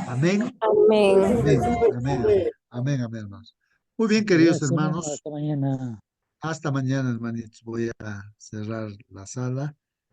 Amén. Amén. Amén. Amén. Amén. Amén. Amén, hermanos. Muy bien, queridos Gracias, hermano. hermanos. Hasta mañana. Hasta mañana, hermanitos. Voy a cerrar la sala.